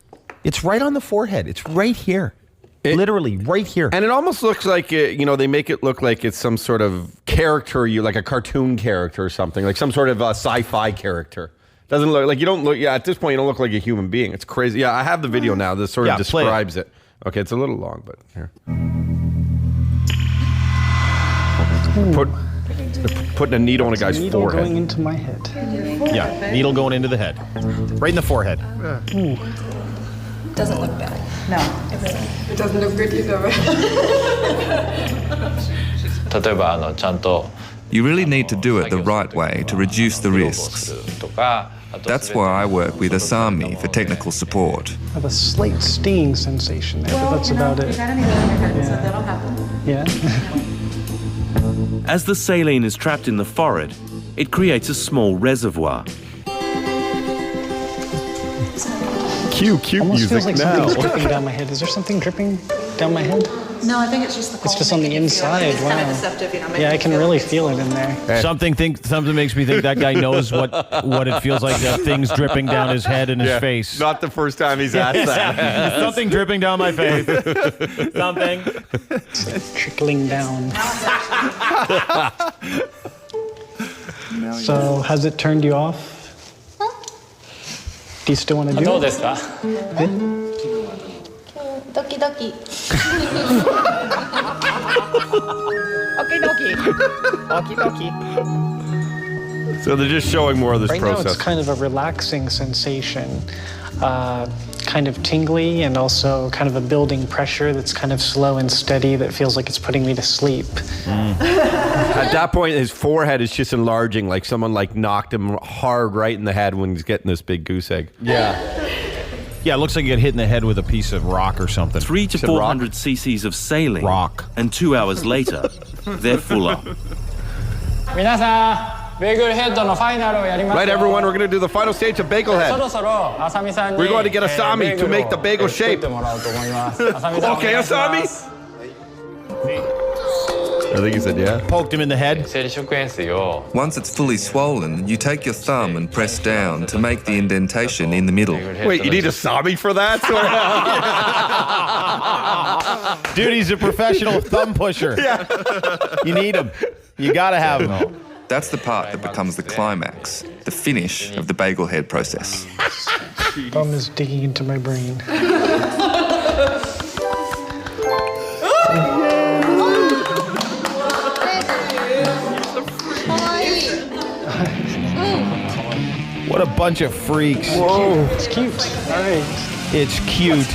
It's right on the forehead. It's right here. Literally right here. And it almost looks like, they make it look like it's some sort of character, like a cartoon character or something, like some sort of sci-fi character. Doesn't look like, at this point, you don't look like a human being. It's crazy. Yeah, I have the video now. This sort of describes it. Okay, it's a little long, but here. Putting a needle in a guy's needle forehead. Going into my head. Yeah, needle going into the head. Right in the forehead. Ooh. Doesn't look bad. No. It doesn't look good either. You really need to do it the right way to reduce the risks. That's why I work with Asami for technical support. I have a slight stinging sensation there, but that's about it. We got a needle in your head, so that'll happen. Yeah. As the saline is trapped in the forehead, it creates a small reservoir. Cute Almost feels like now. something's dripping down my head. Is there something dripping down my head? No, I think it's just the cold. It's just on the inside. It's kind of Wow. deceptive, Yeah, I can really feel it in there. Something makes me think that guy knows what it feels like to have things dripping down his head and his face. Not the first time he's asked that. Something dripping down my face. Something. Trickling down. So, has it turned you off? Do you still want to do it? どうですか? ドキドキ。So they're just showing more of this Right now process. it's kind of a relaxing sensation, kind of tingly and also kind of a building pressure that's kind of slow and steady that feels like it's putting me to sleep. At that point, his forehead is just enlarging, like someone knocked him hard right in the head when he's getting this big goose egg. Yeah. Yeah, it looks like you get hit in the head with a piece of rock or something. 300 to 400 cc's of saline. Rock. And 2 hours later, they're full on. 皆さん、ベーグルヘッドのファイナルをやりますよ。 Right, everyone, we're going to do the final stage of Bagel Head. そろそろ浅見さんに We're going to get Asami to make the bagel shape. 作ってもらおうと思います。浅見さんお Okay, 願いしま Asami. す。 I think he said, yeah. Poked him in the head. 生理食塩水を Once it's fully swollen, you take your thumb and press down to make the indentation in the middle. Wait, you need Asami for that? Dude, he's a professional thumb pusher. Yeah. You need him. You got to have him. That's the part that becomes the climax, the finish of the Bagel Head process. Thumb is digging into my brain. What a bunch of freaks. Whoa. It's cute. All right. It's cute.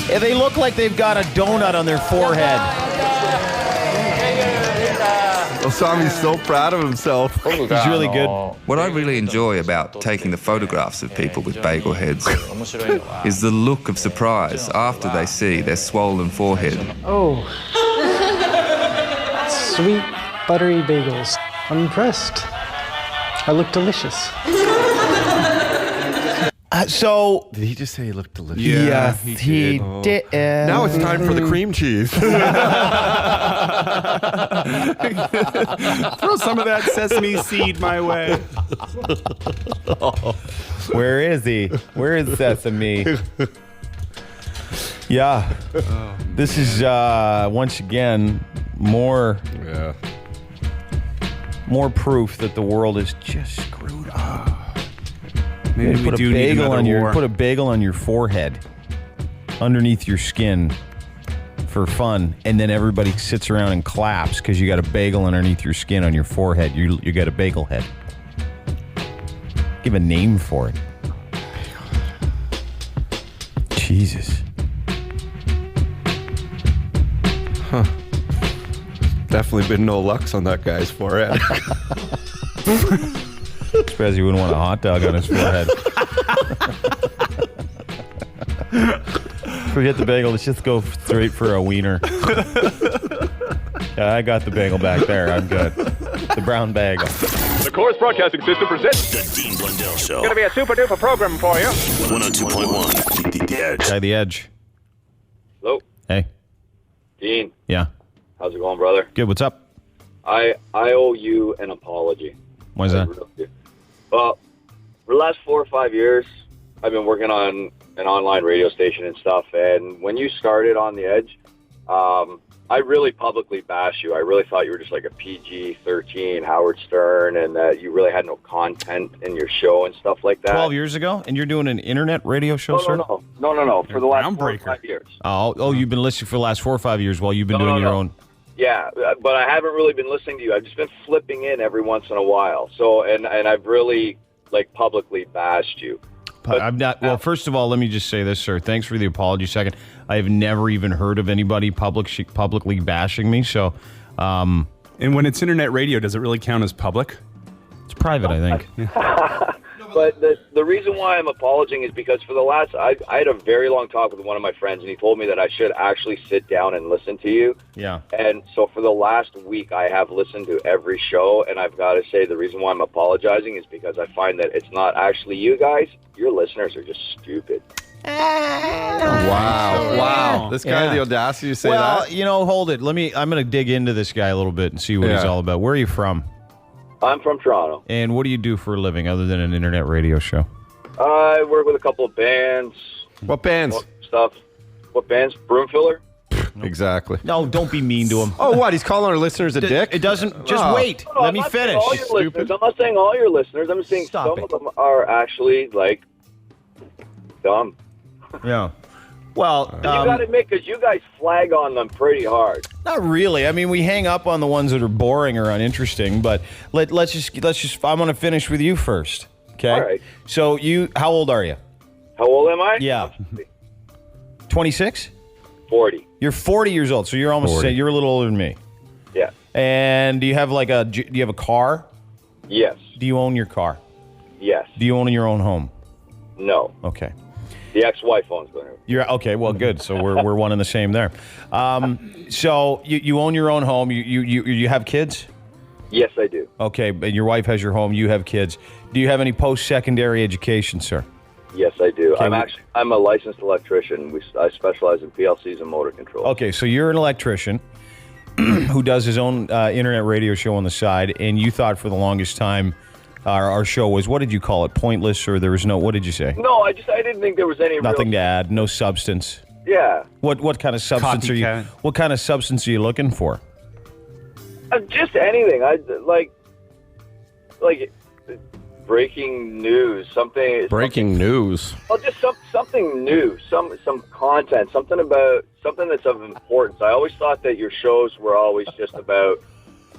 And they look like they've got a donut on their forehead. Asami's so proud of himself. He's really good. What I really enjoy about taking the photographs of people with bagel heads is the look of surprise after they see their swollen forehead. Oh. Sweet, buttery bagels. I'm impressed. I look delicious. So did he just say he looked delicious? Yeah, he did. Now it's time for the cream cheese. Throw some of that sesame seed my way. Where is he? Where is Sesame? Yeah. This is once again more proof that the world is just screwed up. Maybe we do need another war. Put a bagel on your forehead, underneath your skin, for fun, and then everybody sits around and claps because you got a bagel underneath your skin on your forehead. You got a bagel head. Give a name for it. Jesus. Huh. Definitely been no Lux on that guy's forehead. Surprised he wouldn't want a hot dog on his forehead. Forget the bagel. Let's just go straight for a wiener. Yeah, I got the bagel back there. I'm good. The brown bagel. The Chorus Broadcasting System presents The Dean Blundell Show. Going to be a super duper program for you. 102.1. The Edge. Try the Edge. Hello, Hey. Dean. Yeah. How's it going, brother? Good. What's up? I owe you an apology. Why is that? Well, for the last 4 or 5 years, I've been working on an online radio station and stuff. And when you started on the Edge, I really publicly bashed you. I really thought you were just like a PG-13 Howard Stern, and that you really had no content in your show and stuff like that. 12 years ago, and you're doing an internet radio show, sir? No. For the last 4 or 5 years. Oh, you've been listening for the last 4 or 5 years while you've been doing your own. Yeah, but I haven't really been listening to you. I've just been flipping in every once in a while. So, and I've really publicly bashed you. But I'm not. Well, first of all, let me just say this, sir. Thanks for the apology. Second, I have never even heard of anybody publicly bashing me. So, and when it's internet radio, does it really count as public? It's private, I think. Yeah. But the reason why I'm apologizing is because for the last, I had a very long talk with one of my friends, and he told me that I should actually sit down and listen to you. Yeah. And so for the last week, I have listened to every show, and I've got to say the reason why I'm apologizing is because I find that it's not actually you guys. Your listeners are just stupid. Wow. This guy had the audacity to say that? Well, you know, hold it. I'm going to dig into this guy a little bit and see what he's all about. Where are you from? I'm from Toronto. And what do you do for a living other than an internet radio show? I work with a couple of bands. What bands? What bands? Broomfiller? Exactly. No, don't be mean to him. Oh, what? He's calling our listeners a dick? It doesn't. Just wait. No, Let me finish. I'm not saying all your listeners. I'm saying some of them are actually, like, dumb. Yeah. Well, you got to admit, because you guys flag on them pretty hard. Not really. I mean, we hang up on the ones that are boring or uninteresting, but let's just. I'm going to finish with you first. Okay. All right. So how old are you? How old am I? Yeah. 26? 40. You're 40 years old, so you're almost you're a little older than me. Yeah. And do you have a car? Yes. Do you own your car? Yes. Do you own your own home? No. Okay. The ex-wife owns the home. You're okay. Well, good. So we're one and the same there. So you own your own home. You have kids? Yes, I do. Okay, but your wife has your home. You have kids. Do you have any post-secondary education, sir? Yes, I do. Okay. I'm a licensed electrician. I specialize in PLCs and motor control. Okay, so you're an electrician who does his own internet radio show on the side, and you thought for the longest time our show was, what did you call it, pointless, or there was no, what did you say? No, I didn't think there was any Nothing to add, no substance. Yeah. What kind of substance What kind of substance are you looking for? Just anything. I like breaking news, Breaking news. Well, just something new, some content, something that's of importance. I always thought that your shows were always just about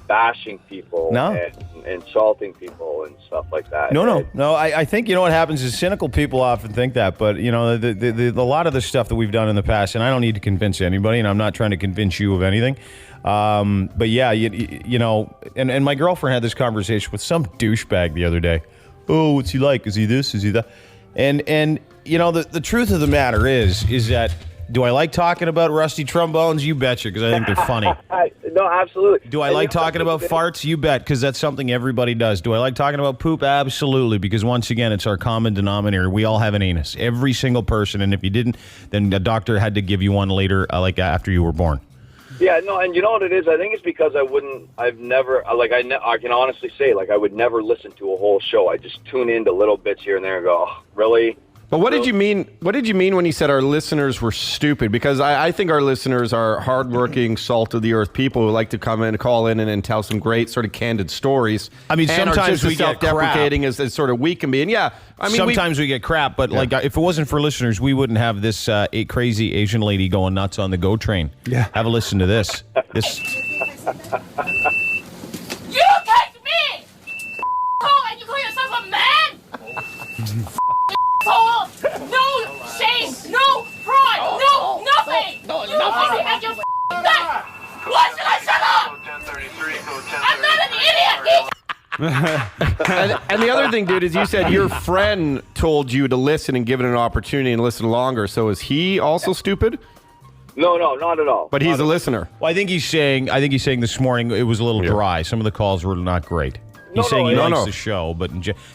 bashing people and insulting people and stuff like that. No. I think, you know what happens is cynical people often think that, but you know, the lot of the stuff that we've done in the past, and I don't need to convince anybody, and I'm not trying to convince you of anything. But yeah, you know, and my girlfriend had this conversation with some douchebag the other day. Oh, what's he like? Is he this? Is he that? And you know, the truth of the matter is that, do I like talking about rusty trombones? You betcha, because I think they're funny. No, absolutely. Do I like talking about farts? You bet, because that's something everybody does. Do I like talking about poop? Absolutely, because once again, it's our common denominator. We all have an anus. Every single person, and if you didn't, then a doctor had to give you one later, like after you were born. Yeah, no, and you know what it is? I think it's because I can honestly say, like, I would never listen to a whole show. I just tune into little bits here and there and go, oh, really? But what did you mean? What did you mean when you said our listeners were stupid? Because I think our listeners are hardworking, salt of the earth people who like to come in, call in, and tell some great sort of candid stories. I mean, sometimes we get self-deprecating as sort of we can be, and yeah, I mean, sometimes we get crap. But like, if it wasn't for listeners, we wouldn't have this crazy Asian lady going nuts on the GO train. Yeah, have a listen to this. This. You touched me! And you call yourself a man? No shame, no pride, no nothing! You only have your back! Why should I shut up? I'm not an idiot! and the other thing, dude, is you said your friend told you to listen and give it an opportunity and listen longer. So is he also stupid? No, not at all. But he's a listener. Well, I think he's saying this morning it was a little dry. Some of the calls were not great. He's saying he likes the show, but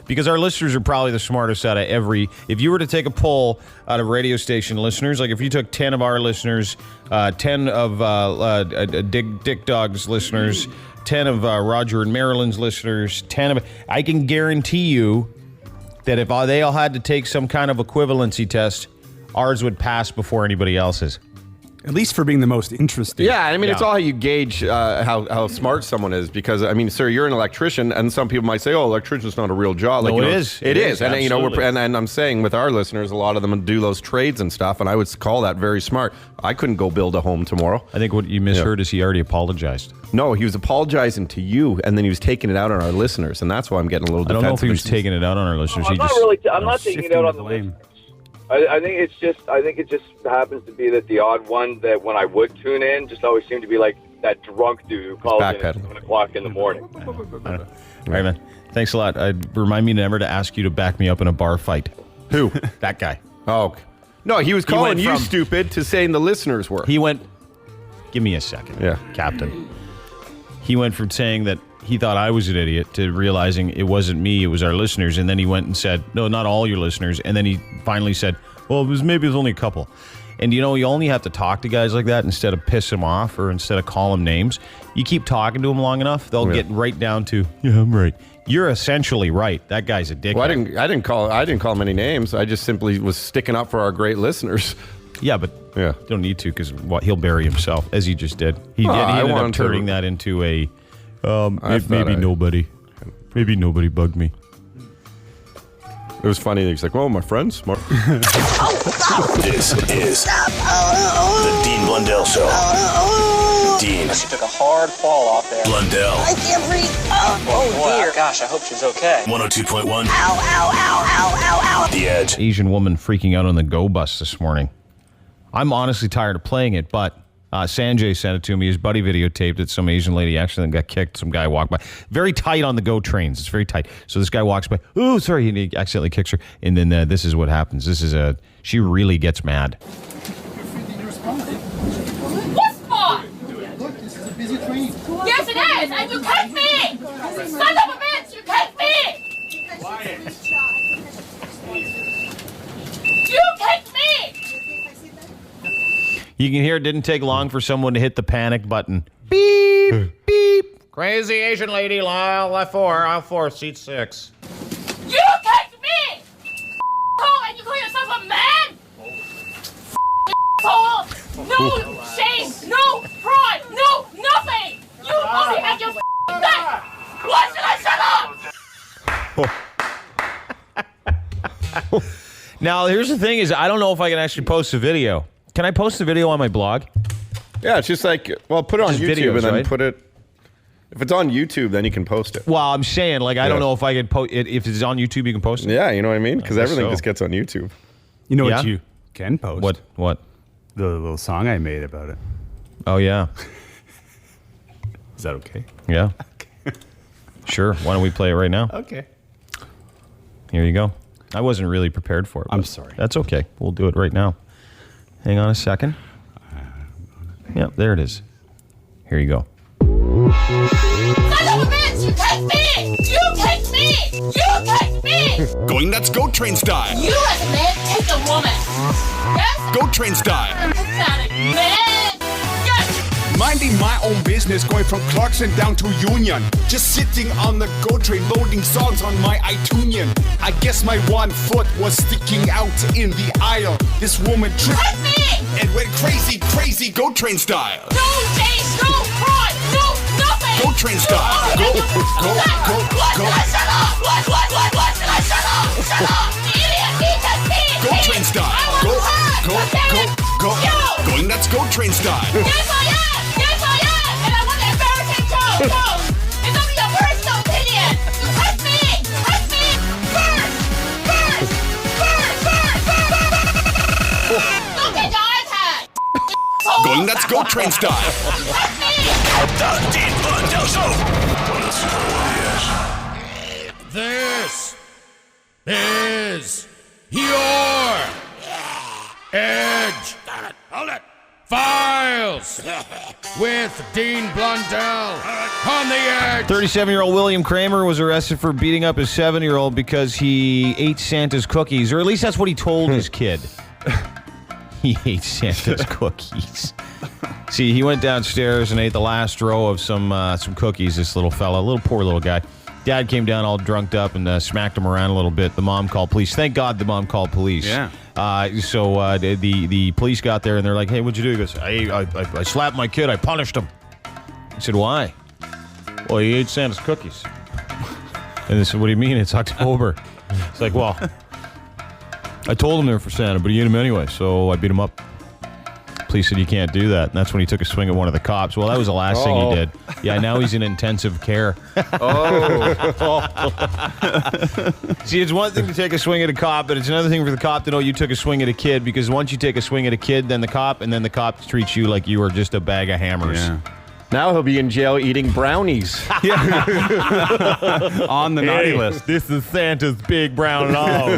because our listeners are probably the smartest out of every. If you were to take a poll out of radio station listeners, like if you took 10 of our listeners, 10 of Dick Dog's listeners, 10 of Roger and Marilyn's listeners, 10 of, I can guarantee you that if they all had to take some kind of equivalency test, ours would pass before anybody else's. At least for being the most interesting. Yeah, I mean, it's all how you gauge how smart someone is. Because, I mean, sir, you're an electrician, and some people might say, oh, electrician's not a real job. Like, no, it is. It is. And, absolutely. you know, and I'm saying with our listeners, a lot of them do those trades and stuff, and I would call that very smart. I couldn't go build a home tomorrow. I think what you misheard is he already apologized. No, he was apologizing to you, and then he was taking it out on our listeners, and that's why I'm getting a little defensive. I don't know if he was taking it out on our listeners. I'm not taking it out on the listeners. I think it just happens to be that the odd one that when I would tune in just always seemed to be like that drunk dude who calls in at 7 o'clock in the morning. All right, man. Thanks a lot. Remind me never to ask you to back me up in a bar fight. Who? That guy. Oh, no, he was calling you from stupid to saying the listeners were. He went, give me a second, Captain. He went from saying that he thought I was an idiot to realizing it wasn't me, it was our listeners. And then he went and said, no, not all your listeners. And then he finally said, well, maybe it was only a couple. And you only have to talk to guys like that instead of piss them off or instead of call them names. You keep talking to them long enough, they'll get right down to, yeah, I'm right. You're essentially right. That guy's a dickhead. Well, I didn't call him any names. I just simply was sticking up for our great listeners. Yeah, but you don't need to because he'll bury himself, as he just did. He ended up turning that into a maybe nobody bugged me. It was funny. He's like, "Well, my friend's smart." This is the Dean Blundell Show. Dean. She took a hard fall off there. Blundell. I can't breathe. Oh dear. Gosh, I hope she's okay. 102.1. Ow, ow, ow, ow, ow, ow. The Edge. Asian woman freaking out on the Go Bus this morning. I'm honestly tired of playing it, but Sanjay sent it to me. His buddy videotaped it. Some Asian lady accidentally got kicked. Some guy walked by. Very tight on the Go trains. It's very tight. So this guy walks by. Oh, sorry. And he accidentally kicks her. And then this is what happens. She really gets mad. What's for? Look, this is a busy train. Yes, it is, and you kicked me! Son of a bitch, you kicked me! You kicked me! You can hear it didn't take long for someone to hit the panic button. Beep, beep. Crazy Asian lady, aisle 4, seat 6. You kicked me! Oh, and you call yourself a man? Asshole! No shame, no pride, no nothing! You only have your back! Why should I shut up? Now, here's the thing is, I don't know if I can actually post a video. Can I post the video on my blog? Yeah, it's just like, well, put it on Just YouTube videos, and then right? put it. If it's on YouTube, then you can post it. Well, I'm saying, I don't know if I can post it. If it's on YouTube, you can post it. Yeah, you know what I mean? Because I guess everything so. just gets on YouTube. You know Yeah? what you can post? What? The little song I made about it. Oh, yeah. Is that okay? Yeah. Sure. Why don't we play it right now? Okay. Here you go. I wasn't really prepared for it. I'm sorry. That's okay. We'll do it right now. Hang on a second. Yep, there it is. Here you go. Son of a bitch, you kicked me! You kicked me! You kicked me! Going nuts Go Train style. You as a man kicked a woman! Yes? Go Train style. Pathetic man! Yes! Minding my own business, going from Clarkson down to Union. Just sitting on the Go Train, loading songs on my iTunian. I guess my one foot was sticking out in the aisle. This woman tripped me and went crazy, crazy Go Train style. No shame, no pride, no nothing! Go Train style. Go, go, go, go. What should I shut up? What should I shut up? Shut up! The idiot, he kicked me! Go Train style. Go, go, go, go. Going nuts Go Train style. Yes, I am! Yes, I am! And I want to embarrass him too! No! It's only your personal opinion! You kicked me! Kicked me! First! Look at your iPad! Going nuts Go Train style. The Dean Blundell Show. This is your Edge. Hold it. Files with Dean Blundell on the Edge. 37-year-old William Kramer was arrested for beating up his 7-year-old because he ate Santa's cookies, or at least that's what he told his kid. He ate Santa's cookies. See, he went downstairs and ate the last row of some cookies, this little fella, poor little guy. Dad came down all drunked up and smacked him around a little bit. The mom called police. Thank God the mom called police. Yeah. So the police got there and they're like, hey, what'd you do? He goes, I slapped my kid. I punished him. I said, why? Well, he ate Santa's cookies. And they said, what do you mean? It's October. It's like, well, I told him they were for Santa, but he ate them anyway, so I beat him up. Police said you can't do that. And that's when he took a swing at one of the cops. Well, that was the last thing he did. Yeah, now he's in intensive care. See, it's one thing to take a swing at a cop, but it's another thing for the cop to know you took a swing at a kid, because once you take a swing at a kid, then the cop treats you like you are just a bag of hammers. Yeah. Now he'll be in jail eating brownies. On the naughty list. This is Santa's big brown log.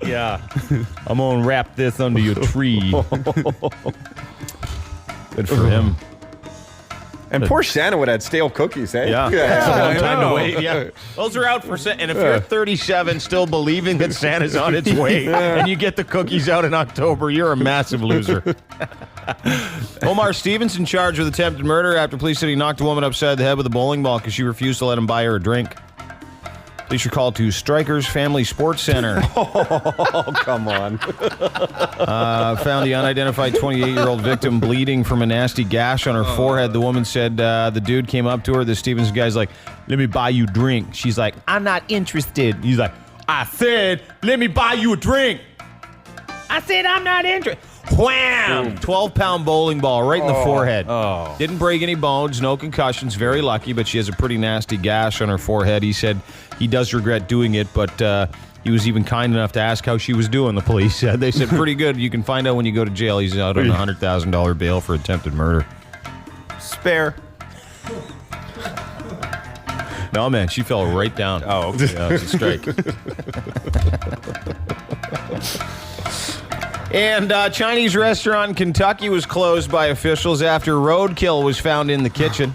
Yeah. I'm going to wrap this under your tree. Good for him. And poor Santa would have had stale cookies, eh? Yeah. It's a long time to wait. Yeah. Those are out for Santa. And if you're 37 still believing that Santa's on its way and you get the cookies out in October, you're a massive loser. Omar Stevenson charged with attempted murder after police said he knocked a woman upside the head with a bowling ball because she refused to let him buy her a drink. Police were called to Strikers Family Sports Center. Oh, come on. Found the unidentified 28-year-old victim bleeding from a nasty gash on her forehead. The woman said the dude came up to her. The Stevenson guy's like, let me buy you a drink. She's like, I'm not interested. He's like, I said, let me buy you a drink. I said, I'm not interested. Wham! 12-pound bowling ball right in the forehead. Oh. Didn't break any bones, no concussions, very lucky, but she has a pretty nasty gash on her forehead. He said he does regret doing it, but he was even kind enough to ask how she was doing, the police said. They said, pretty good. You can find out when you go to jail. He's out on a $100,000 bail for attempted murder. Spare. No, man, she fell right down. Oh, okay. Yeah, it's a strike. And Chinese restaurant in Kentucky was closed by officials after roadkill was found in the kitchen.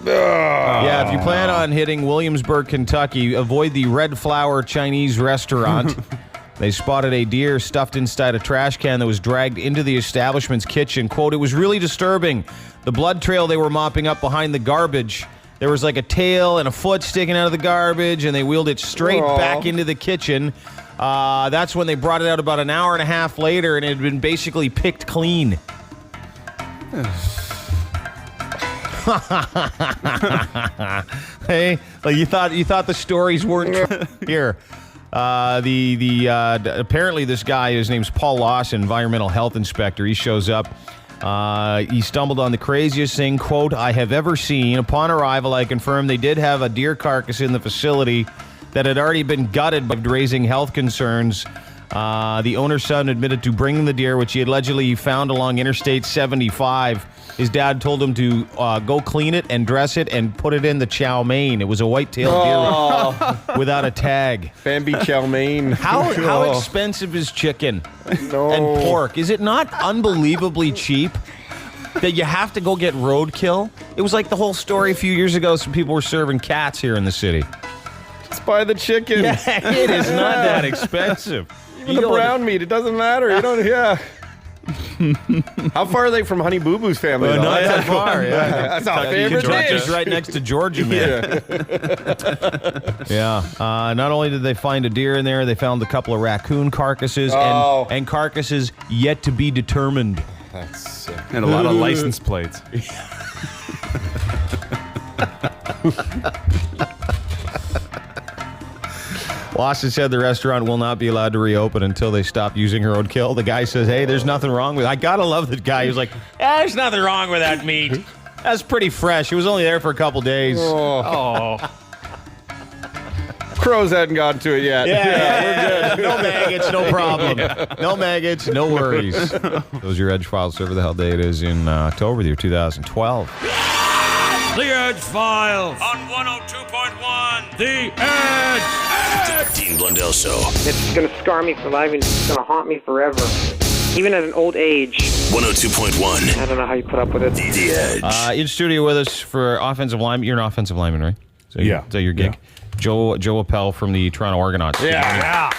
Yeah, if you plan on hitting Williamsburg, Kentucky, avoid the Red Flower Chinese restaurant. They spotted a deer stuffed inside a trash can that was dragged into the establishment's kitchen. Quote, it was really disturbing. The blood trail they were mopping up behind the garbage. There was like a tail and a foot sticking out of the garbage, and they wheeled it straight back into the kitchen. That's when they brought it out about an hour and a half later, and it had been basically picked clean. Hey, like you thought the stories weren't true. Here. Apparently this guy, his name's Paul Lawson, environmental health inspector. He shows up. He stumbled on the craziest thing, quote, I have ever seen. Upon arrival, I confirmed they did have a deer carcass in the facility that had already been gutted, but raising health concerns. The owner's son admitted to bringing the deer, which he allegedly found along Interstate 75. His dad told him to go clean it and dress it and put it in the chow mein. It was a white-tailed deer without a tag. Bambi chow mein. How expensive is chicken and pork? Is it not unbelievably cheap that you have to go get roadkill? It was like the whole story a few years ago. Some people were serving cats here in the city. Just buy the chicken. Yeah, it is not that expensive. Even the brown meat, it doesn't matter. You don't, yeah. How far are they from Honey Boo Boo's family? Not that far. Yeah. That's our favorite dish. Just right next to Georgia, man. Yeah. Not only did they find a deer in there, they found a couple of raccoon carcasses and carcasses yet to be determined. That's sick. And a lot of license plates. Lawson said the restaurant will not be allowed to reopen until they stop using roadkill. The guy says, hey, there's nothing wrong with it. I gotta love that guy. He was like, there's nothing wrong with that meat. That's pretty fresh. It was only there for a couple days. Oh. Crows hadn't gotten to it yet. Yeah, we're good. No maggots, no problem. No maggots, no worries. Those are your Edgefiles. Whatever the hell day it is in October, the year 2012. The Edgefiles on 102.1 The Edge. The Dean Blundell Show. It's going to scar me for life, and it's going to haunt me forever. Even at an old age. 102.1. I don't know how you put up with it. The Edge. In studio with us for offensive lineman. You're an offensive lineman, right? So yeah. Is that your gig? Yeah. Joe Eppele from the Toronto Argonauts. Yeah.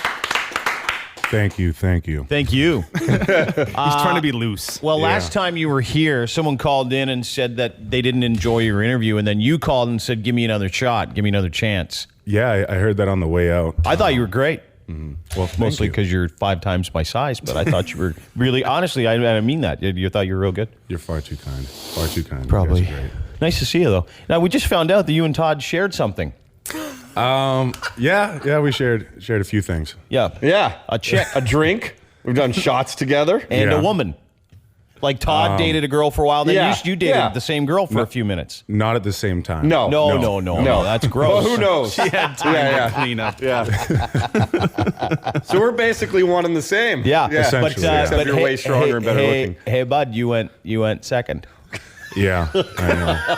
Thank you. Thank you. He's trying to be loose. Well, last time you were here, someone called in and said that they didn't enjoy your interview, and then you called and said, give me another shot, give me another chance. Yeah, I heard that on the way out. I thought you were great. Mm-hmm. Well, mostly because you're 5 times my size, but I thought you were really, honestly, I mean that. You thought you were real good? You're far too kind. Far too kind. Probably. You guys are great. Nice to see you, though. Now, we just found out that you and Todd shared something. Yeah, we shared a few things. Yeah. A drink. We've done shots together. And a woman. Like Todd dated a girl for a while. Then you dated the same girl for a few minutes. Not at the same time. No. That's gross. Well, who knows? She had time to clean up. Yeah. So we're basically one and the same. Yeah. Essentially, Except you're way stronger and better looking. Hey, bud, you went second. Yeah, I know.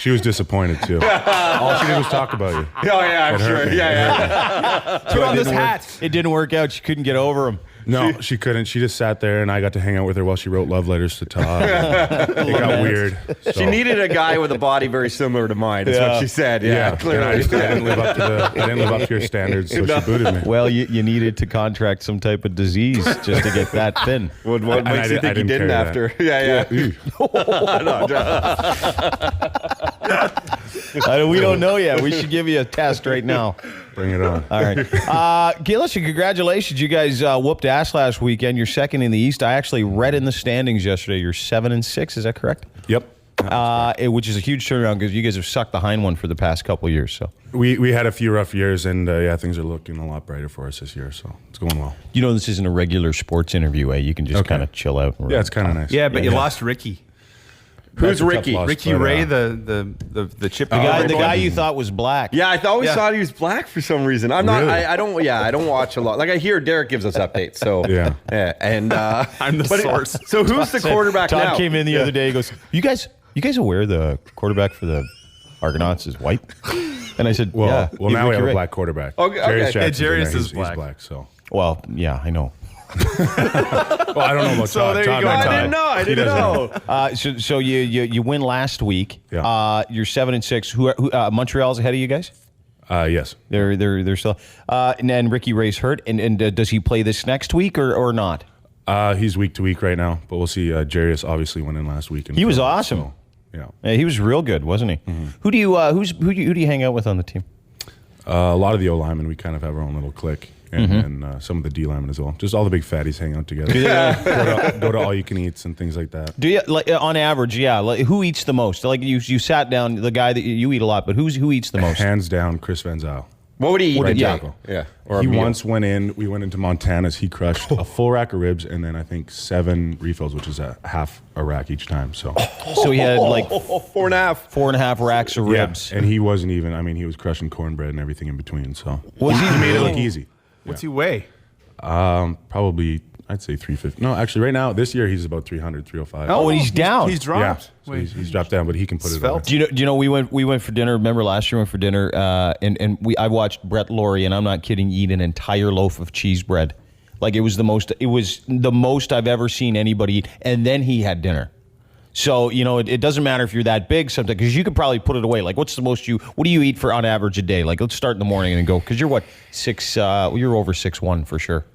She was disappointed too. All she did was talk about you. Oh yeah, I'm It hurt sure. me. Yeah. Put on this hat. It didn't work out. She couldn't get over him. No, she couldn't. She just sat there, and I got to hang out with her while she wrote love letters to Todd. It got weird. So. She needed a guy with a body very similar to mine. Is what she said. Yeah, And I didn't live up to your standards, so she booted me. Well, you needed to contract some type of disease just to get that thin. What makes you think you didn't after? Yeah. We don't know yet. We should give you a test right now. Bring it on. All right. Listen, congratulations. You guys whooped ass last weekend. You're second in the East. I actually read in the standings yesterday. You're 7-6. Is that correct? Yep. Which is a huge turnaround because you guys have sucked the hind one for the past couple of years. So We had a few rough years, and things are looking a lot brighter for us this year, so it's going well. You know this isn't a regular sports interview, eh? You can just kind of chill out. Yeah, it's kind of nice. Yeah, but you lost Ricky. Who's Ricky? Ricky Ray, the chip. The guy you thought was black. Yeah, I always thought he was black for some reason. I'm not. Really? I don't watch a lot. Like I hear Derek gives us updates. So yeah. And I'm the source. So who's the quarterback now? Todd came in the other day. He goes, "You guys aware the quarterback for the Argonauts is white?" And I said, "Well, yeah, now we have Ray. a black quarterback. Okay. Jarius is black. He's black. So well, yeah, I know." Well, I don't know about So Todd. there you Todd go. I didn't know. So you win last week. Yeah. You're 7-6. Who Montreal's ahead of you guys? Yes. They're still. And then Ricky Ray's hurt. And does he play this next week or not? He's week to week right now, but we'll see. Jarius obviously went in last week. He was awesome. So, yeah, he was real good, wasn't he? Mm-hmm. Who do you hang out with on the team? A lot of the O linemen, we kind of have our own little clique. And some of the D linemen as well. Just all the big fatties hang out together. Go to all you can eats and things like that. Do you on average? Yeah. Who eats the most? Like you sat down. The guy that you eat a lot, but who eats the most? Hands down, Chris Van Zyl. What would he eat? Right Yeah. tackle. Yeah. He once went in. We went into Montana's. He crushed a full rack of ribs and then I think 7 refills, which is a half a rack each time. So he had like 4.5 racks of ribs. And he wasn't even. I mean, he was crushing cornbread and everything in between. So Was he made it look easy. What's he weigh? Probably I'd say 350. No, actually, right now this year he's about 300, 305. Oh, and he's down. He's dropped. Yeah, so he's dropped down, but he can put it on. Do you know we went for dinner? Remember last year we went for dinner, and I watched Brett Laurie, and I'm not kidding, eat an entire loaf of cheese bread. Like it was the most I've ever seen anybody eat, and then he had dinner. So it doesn't matter if you're that big sometimes, because you could probably put it away. Like what do you eat for on average a day? Like let's start in the morning and then go, because you're what 6? You're over 6'1" for sure.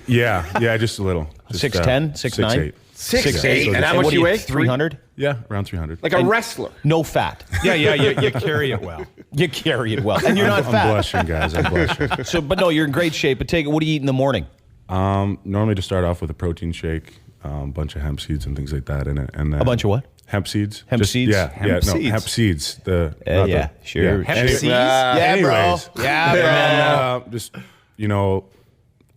Yeah, just a little. 6'10", 6'9", 6'8". And how much you weigh? 300. Yeah, around 300. Like a wrestler. No fat. Yeah. You carry it well. You carry it well, and you're not fat. I'm blushing, guys. I'm blushing. So, but no, you're in great shape. But what do you eat in the morning? Normally to start off with a protein shake, a bunch of hemp seeds and things like that in it, and then a bunch of what? Hemp seeds. Hemp seeds. Hemp seeds. Sure. Hemp seeds. Yeah, bro. Yeah, bro. Just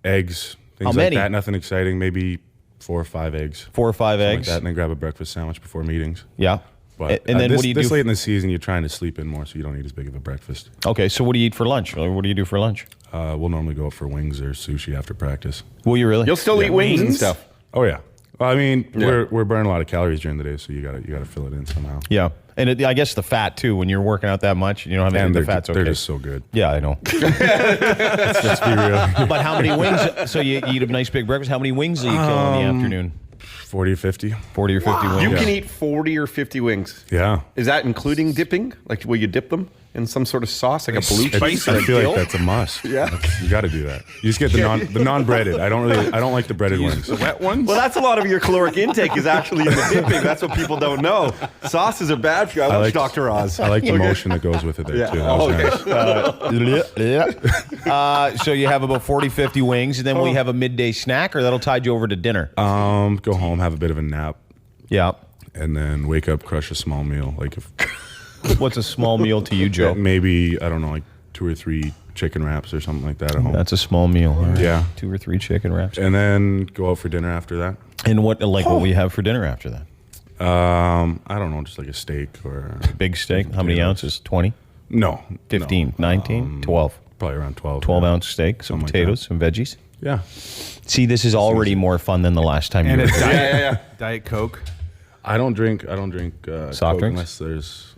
eggs, things How like many? that. Nothing exciting. Maybe 4 or 5 eggs. 4 or 5 eggs. Like that, and then grab a breakfast sandwich before meetings. Yeah. But and then what do you do? This late in the season, you're trying to sleep in more, so you don't eat as big of a breakfast. Okay, so what do you eat for lunch? Or what do you do for lunch? We'll normally go out for wings or sushi after practice. Will you really? You'll still eat wings and stuff. Oh yeah. Well, I mean, we're burning a lot of calories during the day, so you gotta fill it in somehow. Yeah, and I guess the fat too. When you're working out that much, you don't have any of the fat's okay. They're just so good. Yeah, I know. Let's be real. But how many wings? So you eat a nice big breakfast. How many wings do you kill in the afternoon? 40 or 50. 40 or 50 wings. You can eat 40 or 50 wings. Yeah. Is that including dipping? Like, will you dip them in some sort of sauce, like a blue cheese? I feel like that's a must. Yeah. You got to do that. You just get the non-breaded. I don't like the breaded ones. The wet ones? Well, that's a lot of your caloric intake is actually in the dipping. That's what people don't know. Sauces are bad for you. I watch Dr. Oz. I like the motion that goes with it there, too. That was nice. So you have about 40, 50 wings, and then we have a midday snack, or that'll tide you over to dinner? Go home, have a bit of a nap. Yeah. And then wake up, crush a small meal. Like if What's a small meal to you, Joe? Maybe, I don't know, like 2 or 3 chicken wraps or something like that at home. That's a small meal. All right. Yeah. 2 or 3 chicken wraps. And then go out for dinner after that. And what will you have for dinner after that? I don't know, just like a steak or big steak. How many ounces? 20? No. 15, 19, 12. Probably around 12. 12-ounce steak, some potatoes, some veggies. Yeah. See, this is already more fun than the last time you were And Diet Coke. I don't drink soft Coke drinks unless there's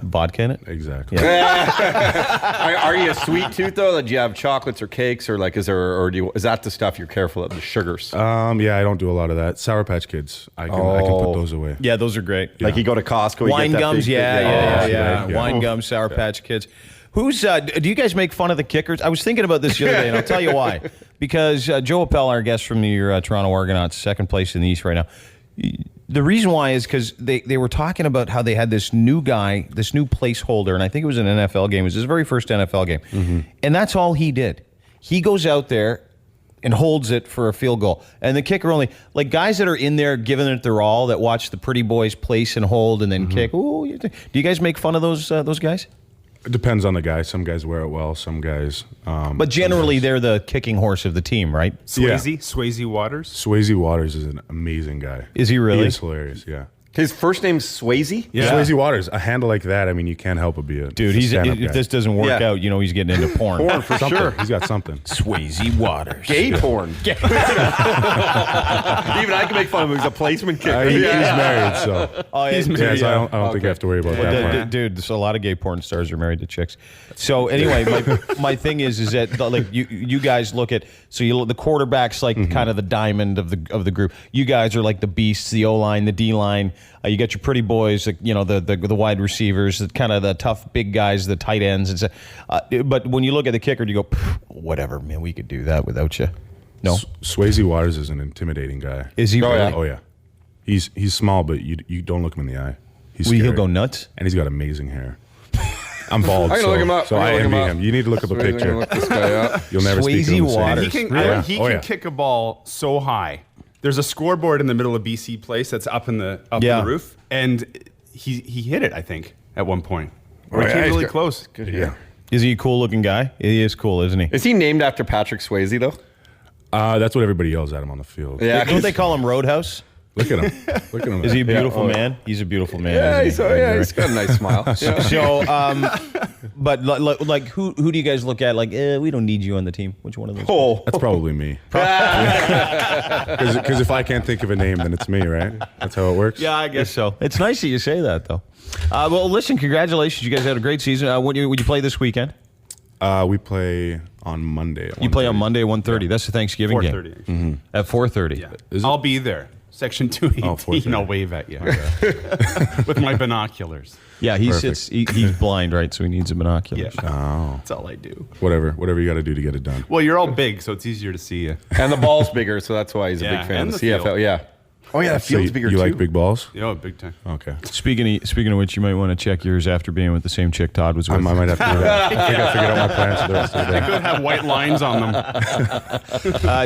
vodka in it. Exactly. Are you a sweet tooth though? Do you have chocolates or cakes, or like is that the stuff you're careful of, the sugars? Yeah, I don't do a lot of that. Sour Patch Kids, I can put those away. Yeah, those are great. Yeah. Like you go to Costco, wine you get that gums, big- yeah. Yeah. Wine gums, Sour Patch Kids. Who's do you guys make fun of the kickers? I was thinking about this the other day, and I'll tell you why. Because Joe Eppele, our guest from your Toronto Argonauts, second place in the East right now. The reason why is because they were talking about how they had this new guy, this new placeholder, and I think it was an NFL game. It was his very first NFL game. Mm-hmm. And that's all he did. He goes out there and holds it for a field goal. And the kicker only, like guys that are in there giving it their all, that watch the pretty boys place and hold and then kick. Ooh, do you guys make fun of those guys? It depends on the guy. Some guys wear it well, some guys... but generally, they're the kicking horse of the team, right? Swayze Waters? Swayze Waters is an amazing guy. Is he really? He is hilarious, yeah. His first name's Swayze? Yeah. Swayze Waters. A handle like that, I mean, you can't help but be a Dude, if this doesn't work out, you know he's getting into porn. Porn, for sure. He's got something. Swayze Waters. Gay porn. Even I can make fun of him. He's a placement kicker. He's married, so... Oh, he's married. So I don't think I have to worry about that part. Dude, so a lot of gay porn stars are married to chicks. So anyway, my thing is that like you guys look at, so you look, the quarterback's like kind of the diamond of the group. You guys are like the beasts, the O-line, the D-line. You got your pretty boys, like, you know, the wide receivers, kind of the tough big guys, the tight ends. But when you look at the kicker, you go, whatever, man, we could do that without you. No, Swayze Waters is an intimidating guy. Is he? Really? Oh yeah, he's small, but you don't look him in the eye. He's scary. He'll go nuts, and he's got amazing hair. I'm bald, I'm gonna look him up. so I envy him. You need to look up a picture. Look this guy up. You'll never speak to him the same. He can kick a ball so high. There's a scoreboard in the middle of BC Place that's up in the roof, and he hit it, I think, at one point. Or he came really close. Good hair. Is he a cool looking guy? He is cool, isn't he? Is he named after Patrick Swayze though? That's what everybody yells at him on the field. Yeah, don't they call him Roadhouse? Look at him. Look at him. Is he a beautiful man? He's a beautiful man. Yeah, he's got a nice smile. Yeah. So, but like, who do you guys look at? Like, we don't need you on the team. Which one of those? Oh, that's probably me. Because if I can't think of a name, then it's me, right? That's how it works. Yeah, I guess so. It's nice that you say that, though. Well, listen, congratulations. You guys had a great season. Would you play this weekend? We play on Monday. You play on Monday at 1:30. Yeah. That's the Thanksgiving 4:30. game. At 4:30. Yeah. I'll be there. Section 218. I'll wave at you with my binoculars. Yeah, he's blind, right? So he needs a binoculars. Yeah. Oh, that's all I do. Whatever you got to do to get it done. Well, you're all big, so it's easier to see you. And the ball's bigger, so that's why he's a big fan of the CFL. Field. Yeah. Oh yeah, the field's bigger too. You like big balls? Yeah, big time. Okay. Speaking of which, you might want to check yours after being with the same chick Todd was with. I might have to do that. I think I figured out my plans for the rest of the day. They could have white lines on them.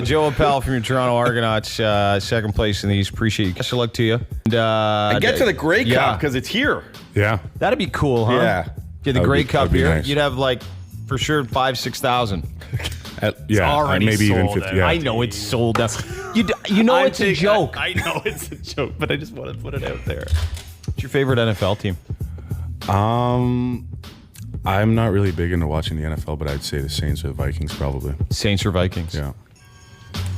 Joe Eppele from your Toronto Argonauts, second place in the East. Appreciate you. Best of luck to you. And get to the Grey Cup because it's here. Yeah. That'd be cool, huh? Yeah. Get the Grey Cup here. Nice. You'd have like for sure 5,000-6,000. Yeah, already maybe sold even 50. Yeah. I know it's sold out. You know it's a joke. I know it's a joke, but I just want to put it out there. What's your favorite NFL team? I'm not really big into watching the NFL, but I'd say the Saints or the Vikings probably. Saints or Vikings? Yeah.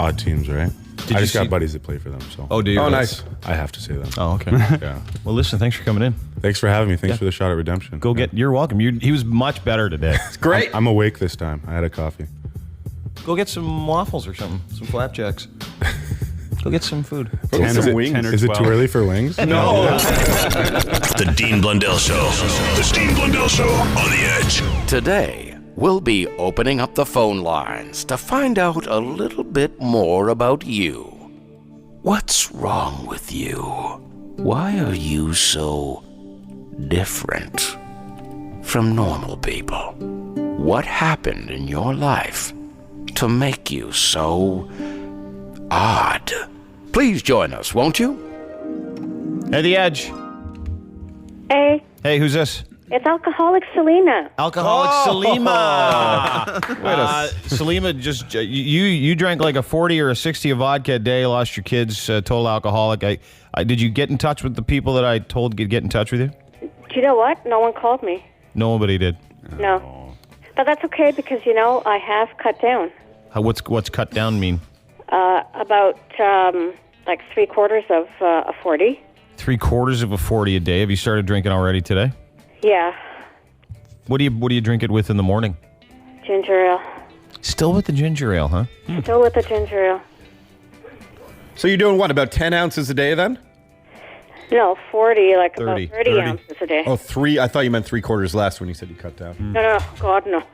Odd teams, right? I just got buddies that play for them. So. Oh, do you? Oh, nice. I have to say them. Oh, okay. Yeah. Well, listen, thanks for coming in. Thanks for having me. Thanks for the shot at redemption. You're welcome. He was much better today. It's great. I'm awake this time. I had a coffee. Go get some waffles or something. Some flapjacks. Go get some food. Is it too early for wings? No. The Dean Blundell Show. The Dean Blundell Show on the Edge. Today, we'll be opening up the phone lines to find out a little bit more about you. What's wrong with you? Why are you so different from normal people? What happened in your life to make you so odd? Please join us, won't you? Hey, The Edge. Hey. Hey, who's this? It's alcoholic Selena. Alcoholic Selima. Selima, just you drank like a 40 or a 60 of vodka a day, lost your kids, total alcoholic. Did you get in touch with the people that I told to get in touch with you? Do you know what? No one called me. Nobody did. No. But that's okay because, I have cut down. What's cut down mean? About like 3/4 of a 40. 3/4 of a 40 a day. Have you started drinking already today? Yeah. What do you drink it with in the morning? Ginger ale. Still with the ginger ale, huh? Still with the ginger ale. So you're doing what, about 10 ounces a day then? No, 40, like 30. about 30 ounces a day. Oh, 3. I thought you meant 3/4 less when you said you cut down. No, God, no.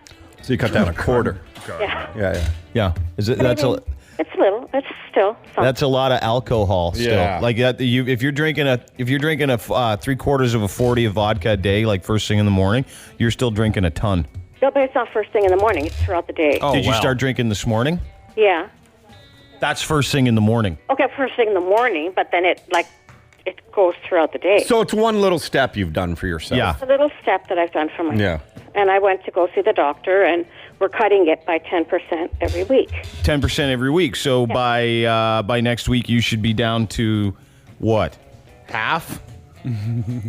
So you cut down a quarter. Yeah. Yeah. Is it? It's little. It's still something. That's a lot of alcohol still. Yeah. Like that, if you're drinking a 3/4 of a 40 of vodka a day, like first thing in the morning, you're still drinking a ton. No, but it's not first thing in the morning. It's throughout the day. Did you start drinking this morning? Yeah. That's first thing in the morning. Okay, first thing in the morning, but then it goes throughout the day. So it's one little step you've done for yourself. Yeah. It's a little step that I've done for myself. Yeah. And I went to go see the doctor, and we're cutting it by 10% every week. 10% every week. So by next week, you should be down to what? Half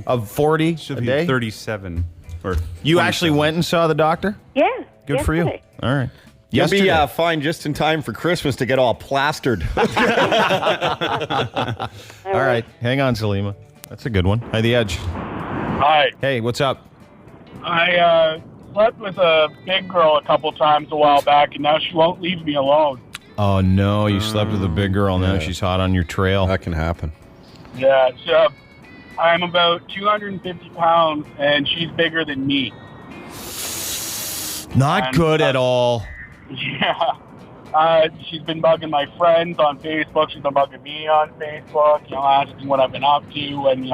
of 40 a day? 37. Or you actually went and saw the doctor? Yeah. Good for you. yesterday. All right. You'll be Yesterday. fine just in time for Christmas to get all plastered. All right. Hang on, Selima. That's a good one. Hi, The Edge. Hi. Hey, what's up? I slept with a big girl a couple times a while back, and now she won't leave me alone. Oh, no. You slept with a big girl. Now she's hot on your trail. That can happen. Yeah, so I'm about 250 pounds, and she's bigger than me. Not good at all. Yeah. She's been bugging my friends on Facebook. She's been bugging me on Facebook, asking what I've been up to, and,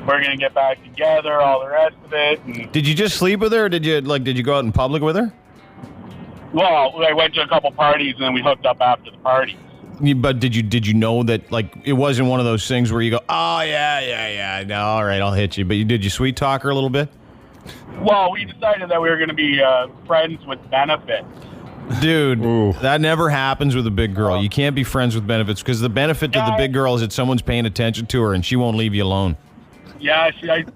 we're going to get back together, all the rest of it. And, Did you just sleep with her, or did you go out in public with her? well, I went to a couple parties, and then we hooked up after the parties. But did you know that it wasn't one of those things where you go, oh yeah, no, all right, I'll hit you. But did you sweet talk her a little bit? Well, we decided that we were going to be friends with benefits. Dude, that never happens with a big girl. You can't be friends with benefits because the benefit to the big girl is that someone's paying attention to her and she won't leave you alone. Yeah,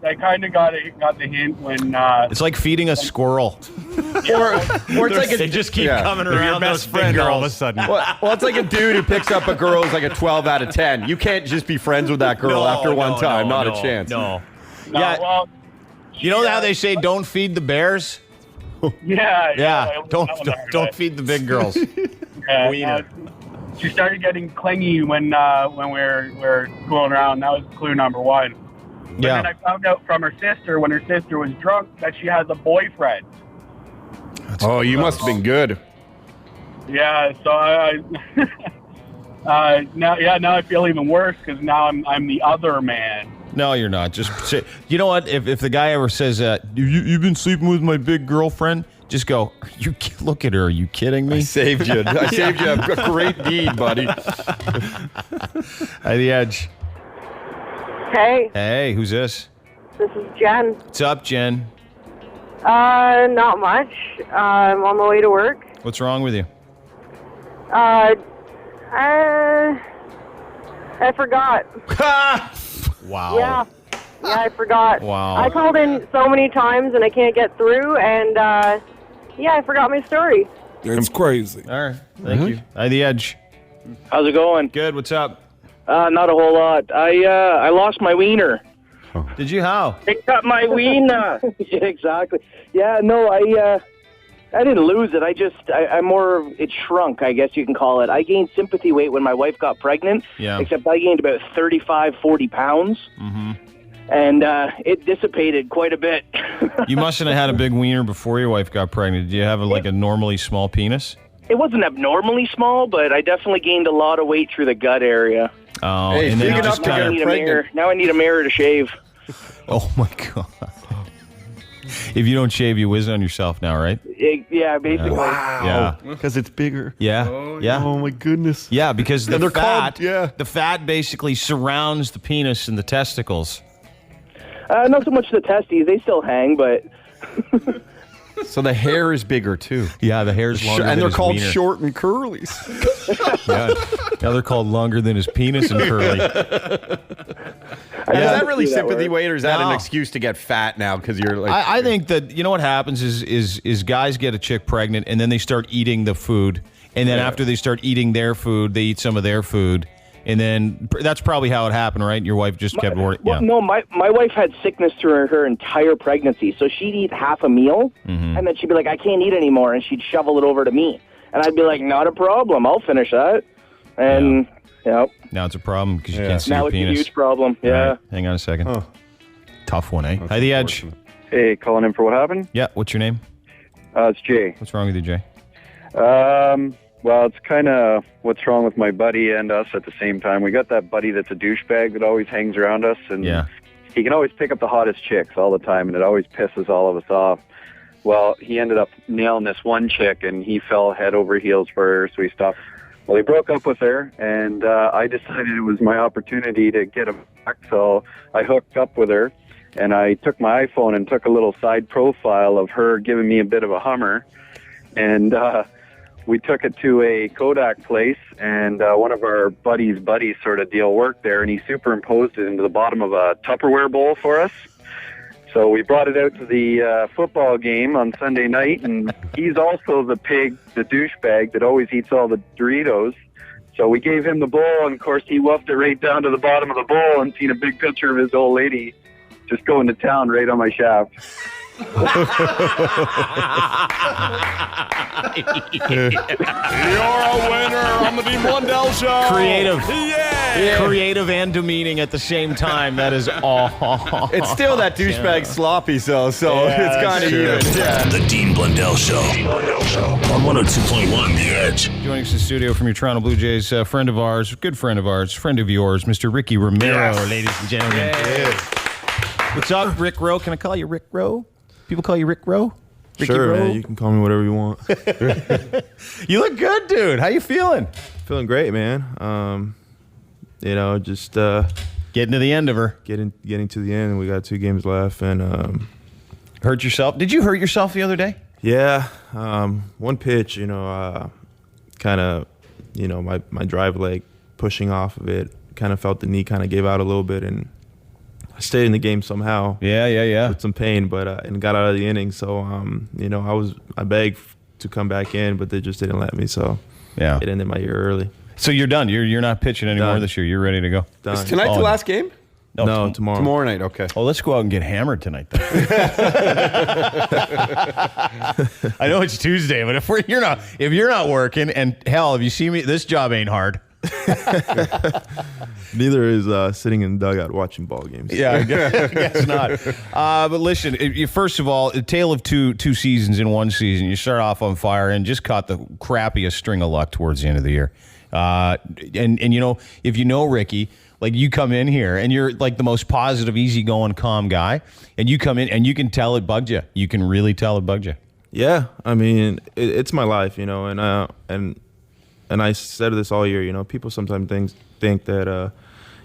I kind of got the hint when... It's like feeding a squirrel. Or it's like they just keep coming around your best friend all of a sudden. Well, it's like a dude who picks up a girl who's like a 12 out of 10. You can't just be friends with that girl after one time. Not a chance. No. Yeah. Well, you know how they say don't feed the bears? Yeah. Don't feed the big girls. Yeah, she started getting clingy when we were going around. That was clue number one. But then I found out from her sister when her sister was drunk that she has a boyfriend. Oh, you must have been good. Yeah, so now I feel even worse because now I'm the other man. No, you're not. Just say, you know what? If the guy ever says that, you've been sleeping with my big girlfriend, just go, look at her. Are you kidding me? I saved you. I saved you a great deed, buddy. Hi, The Edge. Hey. Hey, who's this? This is Jen. What's up, Jen? Not much. I'm on my way to work. What's wrong with you? I forgot. Wow. Yeah, I forgot. Wow. I called in so many times and I can't get through, and I forgot my story. It's crazy. All right. Thank you. Hi, The Edge. How's it going? Good. What's up? Not a whole lot. I lost my wiener. Did you? How? Picked up my wiener. Yeah, exactly. Yeah, no, I didn't lose it. It shrunk, I guess you can call it. I gained sympathy weight when my wife got pregnant. Yeah. Except I gained about 35, 40 pounds. Mm-hmm. And it dissipated quite a bit. You mustn't have had a big wiener before your wife got pregnant. Did you have a normally small penis? It wasn't abnormally small, but I definitely gained a lot of weight through the gut area. Oh, Hey, and then big it just enough to kind get of pregnant. Now I need a mirror to shave. Oh my god! If you don't shave, you whiz on yourself now, right? Yeah, basically. Yeah, because it's bigger. Yeah, yeah. Oh my goodness. Yeah, because And the they're fat, called- the fat basically surrounds the penis and the testicles. Not so much the testes; they still hang, but. So the hair is bigger too. Yeah, the hair's longer, and than they're his called wiener. short and curlies. Yeah, they're called longer than his penis and curly. Is that really sympathy weight, or is that an excuse to get fat now? Because you're like, I think that what happens is guys get a chick pregnant and then they start eating the food, and then after they start eating their food, they eat some of their food. And then that's probably how it happened, right? Your wife just kept working. Well, no, my wife had sickness through her entire pregnancy. So she'd eat half a meal, and then she'd be like, I can't eat anymore, and she'd shovel it over to me. And I'd be like, not a problem. I'll finish that. And, now it's a problem because you can't see now your it's penis. a huge problem. Yeah. All right, hang on a second. Tough one, eh? Hi, The Edge. Hey, calling in for what happened? Yeah, what's your name? It's Jay. What's wrong with you, Jay? Well, it's kind of what's wrong with my buddy and us at the same time. We got that buddy that's a douchebag that always hangs around us, and he can always pick up the hottest chicks all the time, and it always pisses all of us off. Well, he ended up nailing this one chick, and he fell head over heels for her, so he stopped. Well, he broke up with her, and I decided it was my opportunity to get him back, so I hooked up with her, and I took my iPhone and took a little side profile of her giving me a bit of a Hummer, and we took it to a Kodak place, and one of our buddies sort of deal worked there, and he superimposed it into the bottom of a Tupperware bowl for us. So we brought it out to the football game on Sunday night, and he's also the pig, the douchebag that always eats all the Doritos. So we gave him the bowl, and of course he woofed it right down to the bottom of the bowl and seen a big picture of his old lady just going to town right on my shaft. You're a winner on the Dean Blundell Show. Creative. Yeah. Creative and demeaning at the same time. That is all. It's still that douchebag sloppy, so it's kind of even. Yeah. The Dean Blundell Show. On 102.1 The Edge. Joining us in the studio from your Toronto Blue Jays, friend of ours, good friend of ours, friend of yours, Mr. Ricky Romero, ladies and gentlemen. What's up, Rick Rowe? Can I call you Rick Rowe? People call you Rick Rowe? Ricky Sure, Rowe? man. You can call me whatever you want. You look good, dude. How you feeling? Feeling great, man. Just getting to the end of her. Getting to the end. We got 2 games left, and hurt yourself. Did you hurt yourself the other day? Yeah. One pitch, kind of, my drive leg pushing off of it. Kind of felt the knee kind of gave out a little bit, and I stayed in the game somehow. Yeah. With some pain, but and got out of the inning. So I begged to come back in, but they just didn't let me. So it ended my year early. So you're done. You're not pitching anymore this year. You're ready to go. Done. Is tonight the last game? No, tomorrow. Tomorrow night. Okay. Oh, let's go out and get hammered tonight. Then. I know it's Tuesday, but if you're not working, and hell, if you see me, this job ain't hard. Neither is sitting in the dugout watching ball games. Yeah, I guess not. But listen, first of all, a tale of two seasons in one season. You start off on fire and just caught the crappiest string of luck towards the end of the year. And if you know Ricky, like you come in here and you're like the most positive, easygoing, calm guy, and you come in and you can tell it bugged you. You can really tell it bugged you. Yeah, I mean, it's my life, and I said this all year. People sometimes think that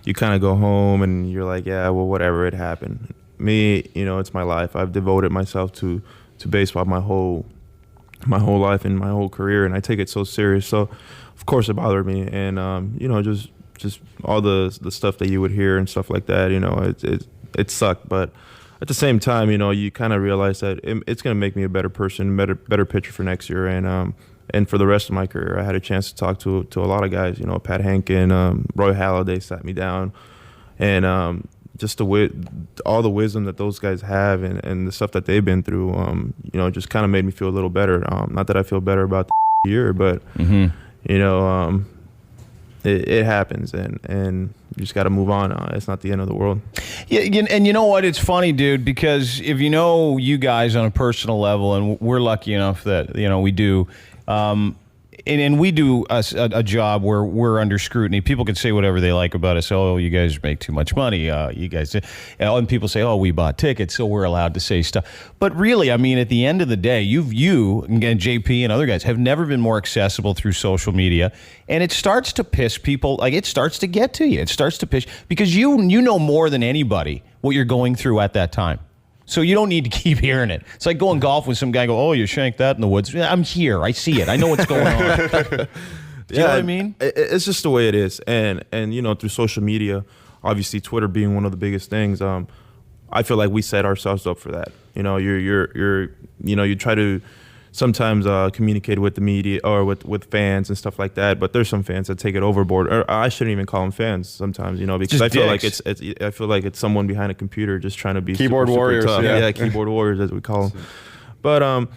you kind of go home and you're like, yeah, well, whatever, it happened. Me, it's my life. I've devoted myself to baseball my whole life and my whole career, and I take it so serious. So, of course, it bothered me, and just all the stuff that you would hear and stuff like that. It sucked, but at the same time, you kind of realize that it's going to make me a better person, better pitcher for next year, and for the rest of my career. I had a chance to talk to a lot of guys, Pat Hankin, Roy Halladay sat me down, and just all the wisdom that those guys have and the stuff that they've been through, just kind of made me feel a little better. Not that I feel better about the year, but it happens, and you just got to move on. It's not the end of the world. Yeah, and you know what? It's funny, dude, because if you know you guys on a personal level, and we're lucky enough that we do. and we do a job where we're under scrutiny. People can say whatever they like about us. Oh, you guys make too much money. You guys, and people say, oh, we bought tickets, so we're allowed to say stuff. But really, I mean, at the end of the day, you and JP and other guys have never been more accessible through social media, and it starts to piss people. Like, it starts to get to you. It starts to piss because you know more than anybody what you're going through at that time. So you don't need to keep hearing it. It's like going golf with some guy. Go, oh, you shanked that in the woods. I'm here. I see it. I know what's going on. Do you know what I mean? It's just the way it is, and through social media, obviously Twitter being one of the biggest things. I feel like we set ourselves up for that. You try to sometimes communicate with the media or with fans and stuff like that, but there's some fans that take it overboard. Or I shouldn't even call them fans sometimes, because just I feel like it's someone behind a computer just trying to be keyboard super warriors. tough. Yeah, keyboard warriors as we call them. But I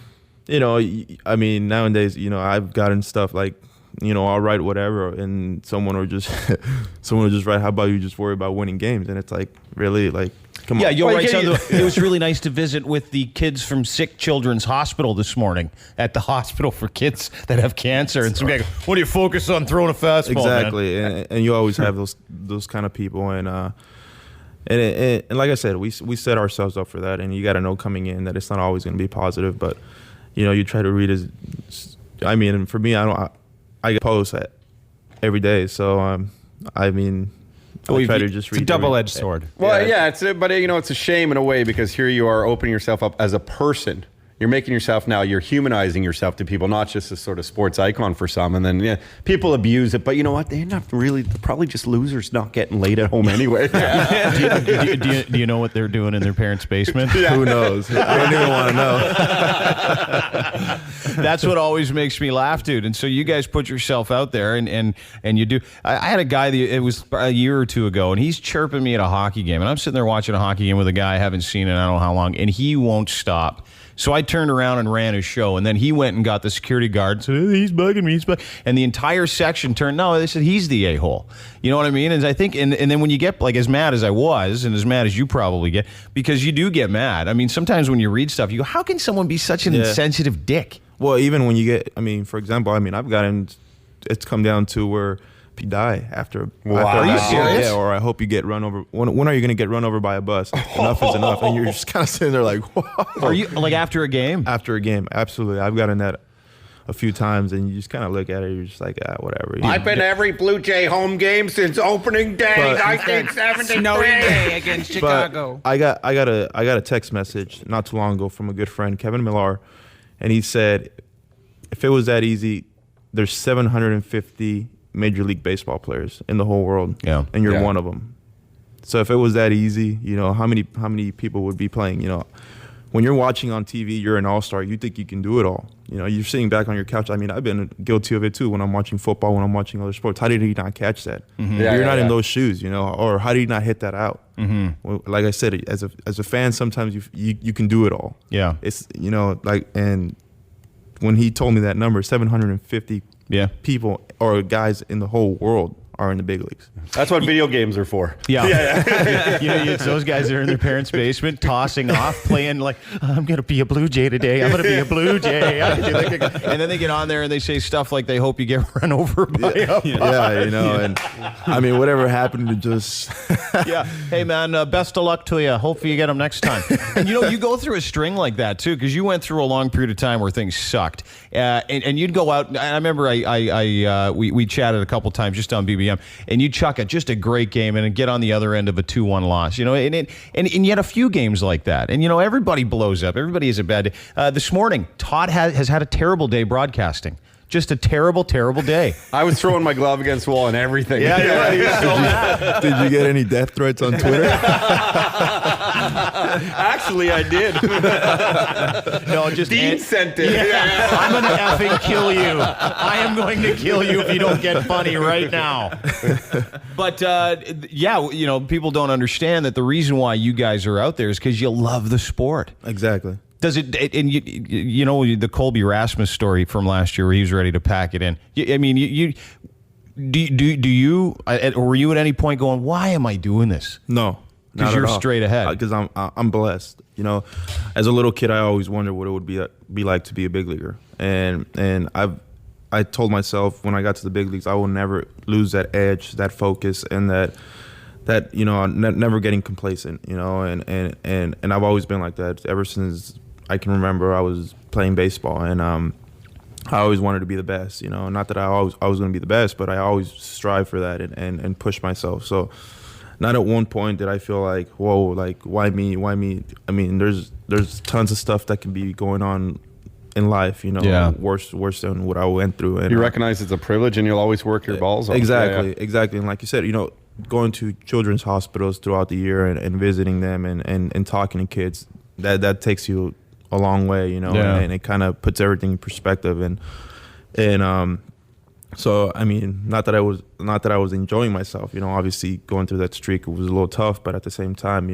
mean, nowadays, I've gotten stuff like, I'll write whatever, and someone will just write, how about you just worry about winning games? And it's like, really, like, come on. Yeah, you'll write something. It was really nice to visit with the kids from Sick Children's Hospital this morning at the hospital for kids that have cancer. And some guy goes, what do you focus on throwing a fastball? Exactly, and you always have those kind of people, and like I said, we set ourselves up for that, and you got to know coming in that it's not always going to be positive, but you try to read and for me, I get posts every day, so I try to just read. It's a double-edged sword. Well, yeah, it's a shame in a way, because here you are opening yourself up as a person. You're making yourself now, you're humanizing yourself to people, not just a sort of sports icon for some. And then people abuse it, but you know what? They end up they're probably just losers not getting laid at home anyway. Do you know what they're doing in their parents' basement? Yeah. Who knows? I don't even want to know. That's what always makes me laugh, dude. And so you guys put yourself out there, and you do. I had a guy, it was a year or two ago, and he's chirping me at a hockey game. And I'm sitting there watching a hockey game with a guy I haven't seen in I don't know how long, and he won't stop. So I turned around and ran his show, and then he went and got the security guard and said, he's bugging me, and the entire section turned, no, they said he's the a-hole. You know what I mean? And I think, and then when you get like as mad as I was, and as mad as you probably get, because you do get mad. I mean, sometimes when you read stuff, you go, how can someone be such an insensitive dick? Well, even when you get, for example, I've gotten, it's come down to where you die after. Wow. Are you serious? Yeah, or I hope you get run over. When are you going to get run over by a bus? Enough is enough. And you're just kind of sitting there like, whoa. Are you like after a game? After a game, absolutely. I've gotten that a few times, and you just kind of look at it. You're just like, whatever. I've been to every Blue Jay home game since opening day, 1973. Snowy day against Chicago. I got a text message not too long ago from a good friend, Kevin Millar, and he said, if it was that easy, there's 750 Major League Baseball players in the whole world, and you're one of them. So if it was that easy, how many people would be playing? When you're watching on TV, you're an all-star. You think you can do it all. You're sitting back on your couch. I've been guilty of it too when I'm watching football, when I'm watching other sports. How did he not catch that? Mm-hmm. You're not in those shoes, or how did he not hit that out? Mm-hmm. Well, like I said, as a fan, sometimes you can do it all. Yeah, it's and when he told me that number, 750 people or guys in the whole world are in the big leagues. That's what video games are for. Yeah. It's those guys that are in their parents' basement tossing off, playing like, I'm going to be a Blue Jay today. I'm going to be a Blue Jay. And then they get on there and they say stuff like they hope you get run over by a bus. And whatever happened to just... Hey, man, best of luck to you. Hopefully you get them next time. And, you go through a string like that, too, because you went through a long period of time where things sucked. And you'd go out... I remember we chatted a couple times just on BBM, and you chuck just a great game and get on the other end of a 2-1 loss, and yet a few games like that. And, everybody blows up. Everybody has a bad day. This morning, Todd has had a terrible day broadcasting. Just a terrible, terrible day. I was throwing my glove against the wall and everything. Yeah. Did you get any death threats on Twitter? Actually, I did. No, just Dean sent it. I'm going to effing kill you. I am going to kill you if you don't get funny right now. But people don't understand that the reason why you guys are out there is because you love the sport. Exactly. Does it? And the Colby Rasmus story from last year, where he was ready to pack it in. Do you? Or were you at any point going, "Why am I doing this?" No, because you're straight ahead. Because I'm blessed. As a little kid, I always wondered what it would be like to be a big leaguer, and I told myself when I got to the big leagues, I will never lose that edge, that focus, and that never getting complacent, and I've always been like that ever since I can remember. I was playing baseball, and I always wanted to be the best, not that I was going to be the best, but I always strive for that and push myself. So not at one point did I feel like, whoa, like why me? I mean, there's tons of stuff that can be going on in life, worse than what I went through. And you recognize it's a privilege, and you'll always work your balls off. Exactly. And like you said, going to children's hospitals throughout the year and visiting them and talking to kids, that takes you a long way, and it kind of puts everything in perspective. And so I mean, not that I was enjoying myself, obviously going through that streak, it was a little tough, but at the same time,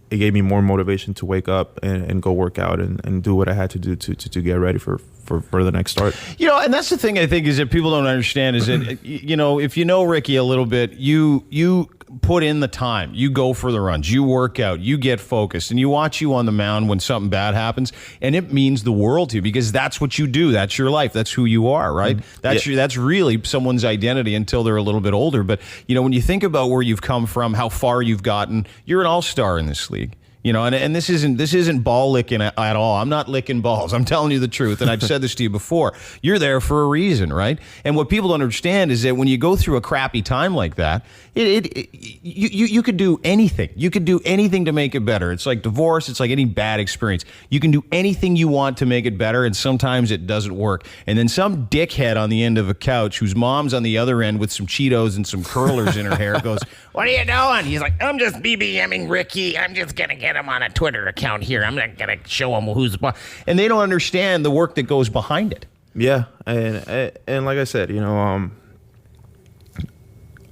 it gave me more motivation to wake up and go work out and do what I had to do to get ready for the next start. And that's the thing I think is that people don't understand is that, if you know Ricky a little bit, you put in the time, you go for the runs, you work out, you get focused, and you watch you on the mound when something bad happens, and it means the world to you because that's what you do. That's your life. That's who you are, right? That's really someone's identity until they're a little bit older. But, when you think about where you've come from, how far you've gotten, you're an all-star in this league. And this isn't ball licking at all. I'm not licking balls. I'm telling you the truth, and I've said this to you before. You're there for a reason, right? And what people don't understand is that when you go through a crappy time like that, you could do anything. You could do anything to make it better. It's like divorce. It's like any bad experience. You can do anything you want to make it better, and sometimes it doesn't work. And then some dickhead on the end of a couch whose mom's on the other end with some Cheetos and some curlers in her hair goes, "What are you doing?" He's like, "I'm just BBMing Ricky. I'm just going to get him on a Twitter account here. I'm not going to show him who's the boss." And they don't understand the work that goes behind it. Yeah, and like I said,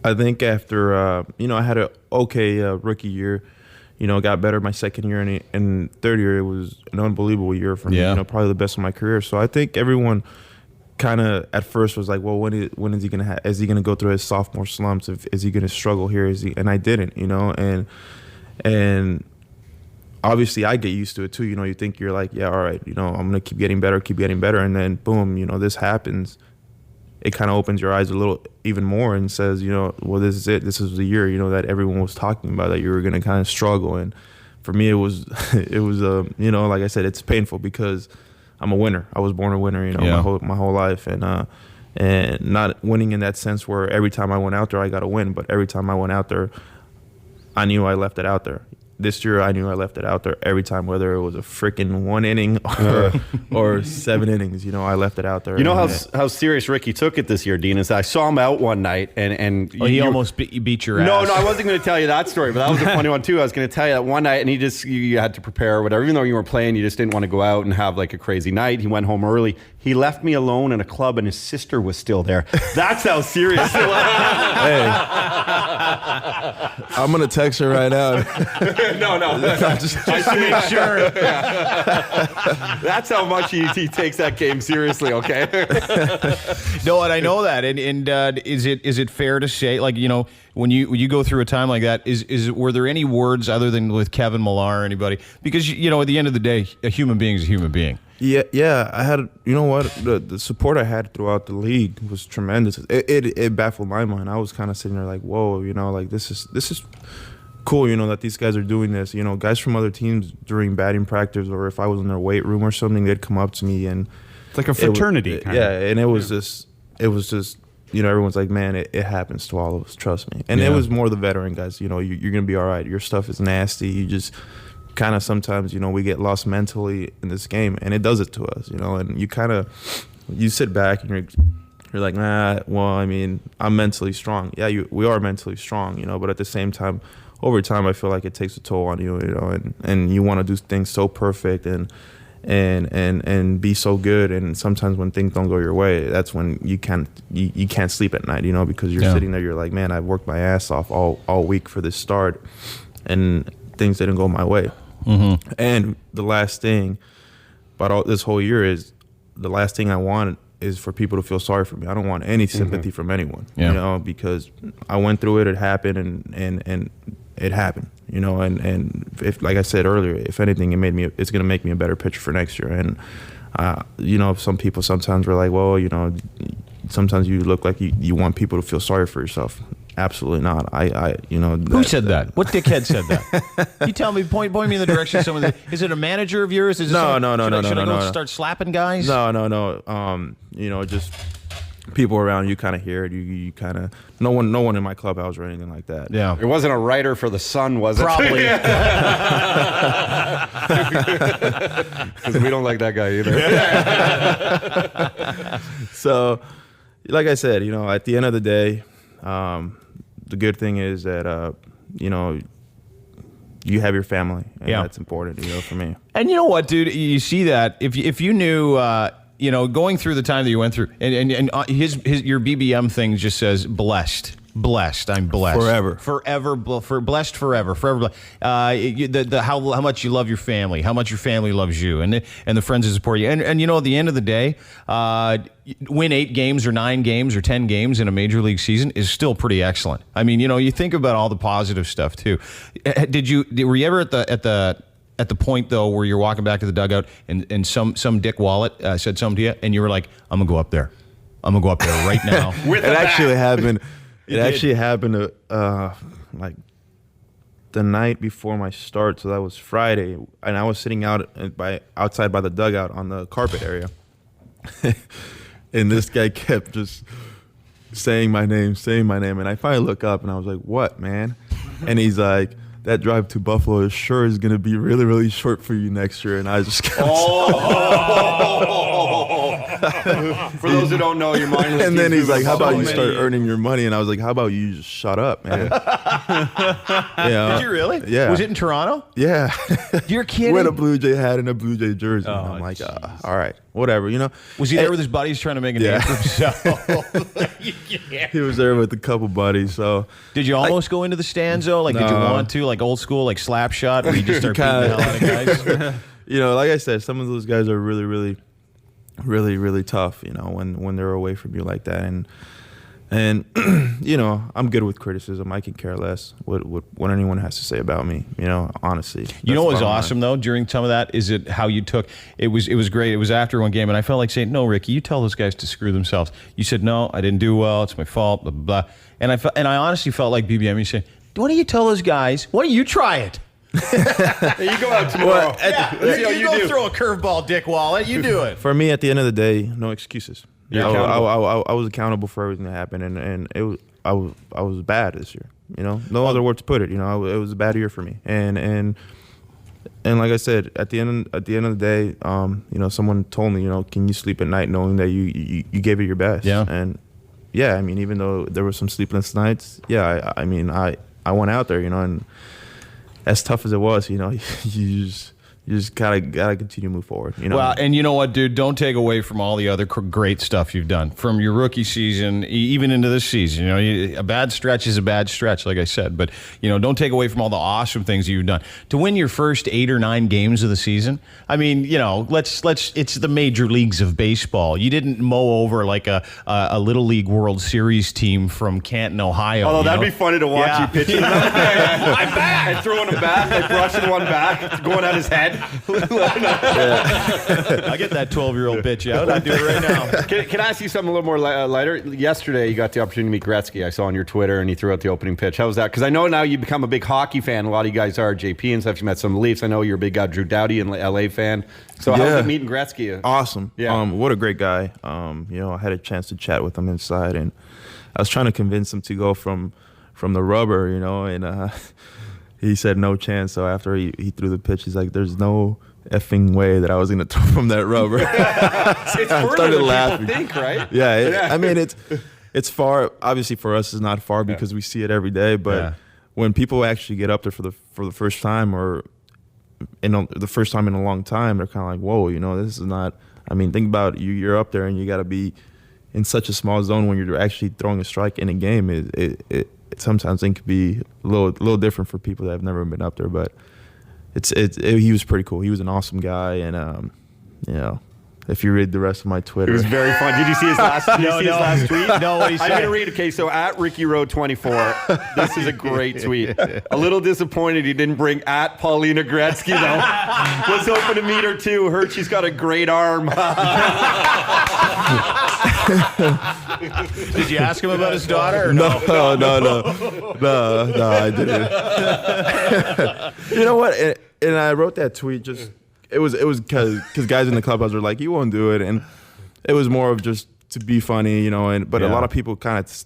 I think after I had an okay rookie year, got better my second year, and third year it was an unbelievable year for me. Probably the best of my career. So I think everyone kind of at first was like, well, when is he gonna is he gonna go through his sophomore slumps? Is he gonna struggle here? And I didn't, and obviously I get used to it too. You think you're like, yeah, all right, I'm gonna keep getting better, and then boom, this happens. It kind of opens your eyes a little even more and says, well, this is it. This is the year, that everyone was talking about, that you were gonna kind of struggle. And for me, it was like I said, it's painful because I'm a winner. I was born a winner, my whole life, and not winning in that sense where every time I went out there I got to win, but every time I went out there, I knew I left it out there. This year, I knew I left it out there every time, whether it was a freaking 1 inning or 7 innings. I left it out there. You know how serious Ricky took it this year, Dean, is I saw him out one night and he almost beat your ass. No, I wasn't going to tell you that story, but that was a funny one too. I was going to tell you that one night, and you had to prepare or whatever. Even though you were playing, you just didn't want to go out and have like a crazy night. He went home early. He left me alone in a club, and his sister was still there. That's how serious it was. Hey, I'm going to text her right now. No. Just to make sure. That's how much he takes that game seriously. Okay. No, and I know that. And is it fair to say, like, when you go through a time like that, were there any words other than with Kevin Millar or anybody? Because at the end of the day, a human being is a human being. Yeah. I had, the support I had throughout the league was tremendous. It baffled my mind. I was kind of sitting there like, whoa, like this is cool, that these guys are doing this. Guys from other teams during batting practice, or if I was in their weight room or something, they'd come up to me, and it's like a fraternity. And it was just everyone's like, man, it happens to all of us, trust me. And it was more the veteran guys. You're gonna be all right. Your stuff is nasty. You just kind of sometimes we get lost mentally in this game, and it does it to us. And you sit back and you're like, nah. Well, I mean, I'm mentally strong. Yeah, we are mentally strong. But at the same time, over time, I feel like it takes a toll on you, and you want to do things so perfect and be so good. And sometimes when things don't go your way, that's when you can't sleep at night, because you're sitting there, you're like, man, I've worked my ass off all week for this start, and things didn't go my way. Mm-hmm. And the last thing about this whole year is, the last thing I want is for people to feel sorry for me. I don't want any sympathy from anyone, because I went through it. It happened, and it happened, and if, like I said earlier, if anything, it's going to make me a better pitcher for next year. And some people sometimes were like, well, sometimes you look like you want people to feel sorry for yourself. Absolutely not. Who said that? What dickhead said that? You tell me. Point me in the direction of someone. Is it a manager of yours? Is it No. Should I go start slapping guys? No. Just people around you kind of hear it. You kind of no one in my clubhouse or anything like that. Yeah. It wasn't a writer for the Sun, was it? Probably. Because we don't like that guy either. So, like I said, at the end of the day, the good thing is that you have your family, and that's important, for me. And you know what, dude? You see that if you knew, going through the time that you went through, and your BBM thing just says blessed. Blessed, I'm blessed forever, blessed forever. How much you love your family, how much your family loves you, and the friends that support you, and at the end of the day, win 8 games or 9 games or 10 games in a major league season is still pretty excellent. I mean, you think about all the positive stuff too. Were you ever at the point though where you're walking back to the dugout and some dick wallet said something to you, and you were like, I'm gonna go up there right now. It actually happened. It actually happened like the night before my start, so that was Friday, and I was sitting outside by the dugout on the carpet area, and this guy kept just saying my name, and I finally look up and I was like, "What, man?" And he's like, "That drive to Buffalo is gonna be really, really short for you next year." And I just kept For those who don't know, your mind. And then he's like, "How about you start earning your money?" And I was like, "How about you just shut up, man?" Did you really? Yeah. Was it in Toronto? Yeah. You're kidding? With a Blue Jay hat and a Blue Jay jersey. And I'm like, all right, whatever, Was he there with his buddies trying to make a name for himself? He was there with a couple buddies. So did you almost go into the stands though? Like, did you want to, like old school, like slap shot, where you just start beating the hell out of guys? Like I said, some of those guys are really, really, really, really tough. When they're away from you like that, and I'm good with criticism. I can care less what anyone has to say about me. Honestly. You know what was awesome though during some of that is it how you took it was great. It was after one game, and I felt like saying, "No, Ricky, you tell those guys to screw themselves." You said, "No, I didn't do well. It's my fault." Blah blah. Blah. And I honestly felt like BBM. You say, "Why don't you tell those guys? Why don't you try it?" You go out tomorrow. You go throw a curveball, Dick Wallet. You do it. For me, at the end of the day, no excuses. I was accountable for everything that happened, and I was bad this year. No other word to put it. It was a bad year for me, and like I said, at the end of the day, someone told me, can you sleep at night knowing that you gave it your best? Yeah. And yeah, I mean, even though there were some sleepless nights, I went out there, and as tough as it was, you just gotta continue to move forward. Well, and you know what, dude? Don't take away from all the other great stuff you've done from your rookie season, even into this season. A bad stretch is a bad stretch, like I said. But don't take away from all the awesome things you've done. To win your first 8 or 9 games of the season, I mean, let's. It's the major leagues of baseball. You didn't mow over like a little league World Series team from Canton, Ohio. Although that'd be funny to watch you pitching. I'm back. And throwing him back, like brushing one back, going at his head. I get that 12-year-old bitch out. I do it right now. Can I ask you something a little more lighter? Yesterday, you got the opportunity to meet Gretzky. I saw on your Twitter, and he threw out the opening pitch. How was that? Because I know now you become a big hockey fan. A lot of you guys are, JP and stuff. You met some Leafs. I know you're a big Drew Doughty and LA fan. So how was it meeting Gretzky? Awesome. Yeah. What a great guy. I had a chance to chat with him inside, and I was trying to convince him to go from the rubber, and he said no chance. So after he threw the pitch, he's like, "There's no effing way that I was going to throw from that rubber." It's I started laughing. People think, right? Yeah. I mean, it's far. Obviously, for us, it's not far because we see it every day. But when people actually get up there for the first time, or the first time in a long time, they're kind of like, "Whoa, this is not." I mean, think about you're up there and you got to be in such a small zone when you're actually throwing a strike in a game. It sometimes it can be a little different for people that have never been up there, but he was pretty cool. He was an awesome guy, and if you read the rest of my Twitter. It was very fun. Did you see his last, last tweet? No, what he said. I'm going to read. Okay, so at RickyRoad24, this is a great tweet. A little disappointed he didn't bring at Paulina Gretzky, though. Was hoping to meet her, too. Heard she's got a great arm. Did you ask him about his daughter? Or No, I didn't. You know what? And I wrote that tweet just, it was because guys in the clubhouse were like, you won't do it. And it was more of just to be funny, you know, but a lot of people kind of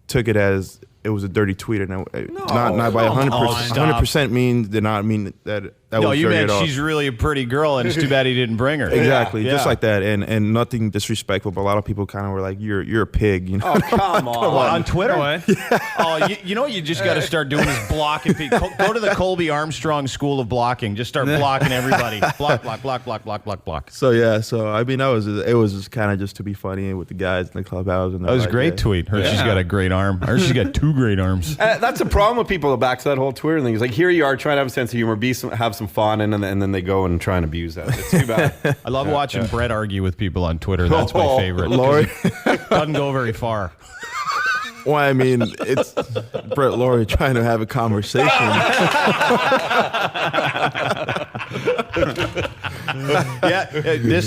took it as it was a dirty tweet. And not by 100% did not mean that no, was you dirty meant at all. she's really a pretty girl, and it's too bad he didn't bring her. Exactly, Yeah. just like that, and nothing disrespectful, but a lot of people kind of were like, "You're a pig," you know. Oh, come on. On Twitter? Oh, you know what you just got to start doing is blocking people. Go to the Colby Armstrong School of Blocking. Just start blocking everybody. Block. So I mean, it was just kind of just to be funny with the guys in the clubhouse. And That was a like, great tweet. She's got a great arm. She's got 2 great arms. That's a problem with people back to that whole Twitter thing. It's like, here you are trying to have a sense of humor, have some fun, and then they go and try and abuse that. It's too bad. I love watching Brett argue with people on Twitter. That's my favorite. Lori doesn't go very far. Well, I mean, it's Brett Lori trying to have a conversation.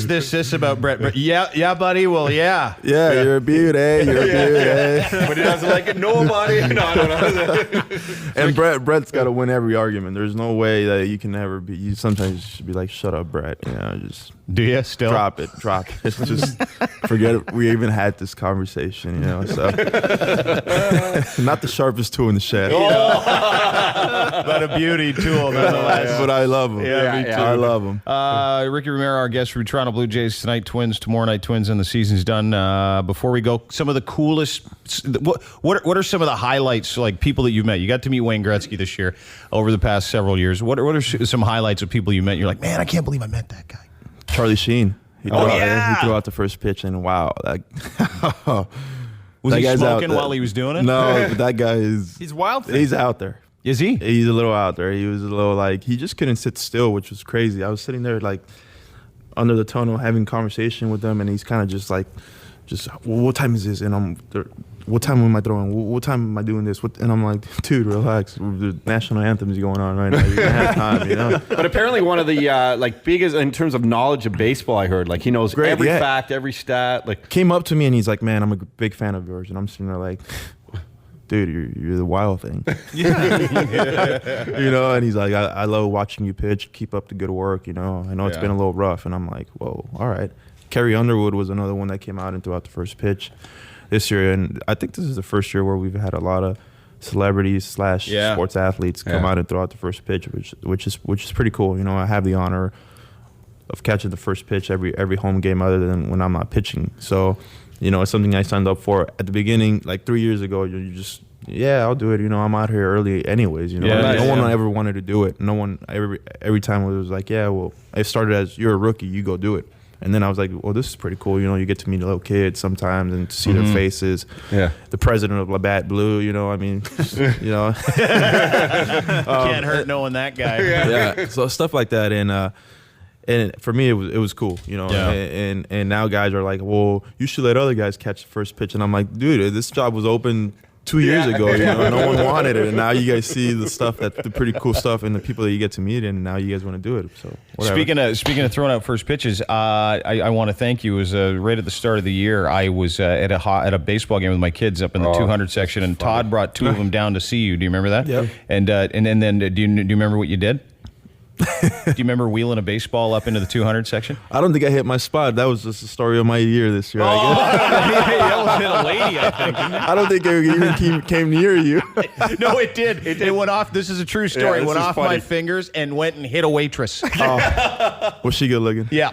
This about Brett. Yeah, buddy. Well, yeah. Yeah, you're a beauty. You're a beauty. But he doesn't like it. Nobody. No. And Brett's got to win every argument. There's no way that you can ever be. You sometimes should be like, "Shut up, Brett." You know, just do you still drop it? Just forget it. We even had this conversation. You know, so not the sharpest tool in the shed. But a beauty tool nonetheless. But I love him. Yeah, me too. I love him. Ricky Romero, our guest from Toronto Blue Jays tonight. Twins tomorrow night. Twins, and the season's done. Before we go, some of the coolest. What are some of the highlights? Like people that you've met. You got to meet Wayne Gretzky this year. Over the past several years, what are some highlights of people you met? You're like, man, I can't believe I met that guy. Charlie Sheen. He threw out the first pitch, and wow, was he guy's smoking while he was doing it? No, but that guy is—he's wild. He's out there. Is he? He's a little out there. He was a little like he just couldn't sit still, which was crazy. I was sitting there like under the tunnel having conversation with him, and he's kind of just like, well, what time is this? And what time am I throwing? What time am I doing this? And I'm like, dude, relax. The national anthem is going on right now. You're gonna have time, you know. But apparently, one of the biggest in terms of knowledge of baseball, I heard he knows every fact, every stat. Came up to me and he's like, man, I'm a big fan of yours, and I'm sitting there like, dude, you're the wild thing. You know, and he's like, I love watching you pitch. Keep up the good work. You know, I know it's been a little rough, and I'm like, whoa, all right. Carrie Underwood was another one that came out and threw out the first pitch this year, and I think this is the first year where we've had a lot of celebrities / sports athletes come out and throw out the first pitch, which is pretty cool. You know, I have the honor of catching the first pitch every home game other than when I'm not pitching. So, you know, it's something I signed up for at the beginning, like 3 years ago. You just, I'll do it. You know, I'm out here early anyways. You know, no one ever wanted to do it. No one every time it was like, well, it started as you're a rookie, you go do it. And then I was like, well, this is pretty cool. You know, you get to meet little kids sometimes and see their faces. Yeah. The president of Labatt Blue, you know, I mean, you know. Can't hurt knowing that guy. Yeah. So stuff like that. And for me, it was cool, you know. Yeah. And now guys are like, well, you should let other guys catch the first pitch. And I'm like, dude, this job was open 2 years ago, you know, no one wanted it, and now you guys see the pretty cool stuff, and the people that you get to meet, and now you guys want to do it. So whatever. Speaking of throwing out first pitches, I want to thank you. It was right at the start of the year. I was at a baseball game with my kids up in the 200 section, and Todd brought 2 of them down to see you. Do you remember that? Yeah. And then do you remember what you did? Do you remember wheeling a baseball up into the 200 section? I don't think I hit my spot. That was just the story of my year this year. I guess. That was hit a lady, I think. I don't think it even came near you. No, it did. It went off. This is a true story. It went off my fingers and went and hit a waitress. Was she good looking? Yeah.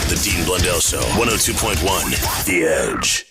The Dean Blundell Show, 102.1, The Edge.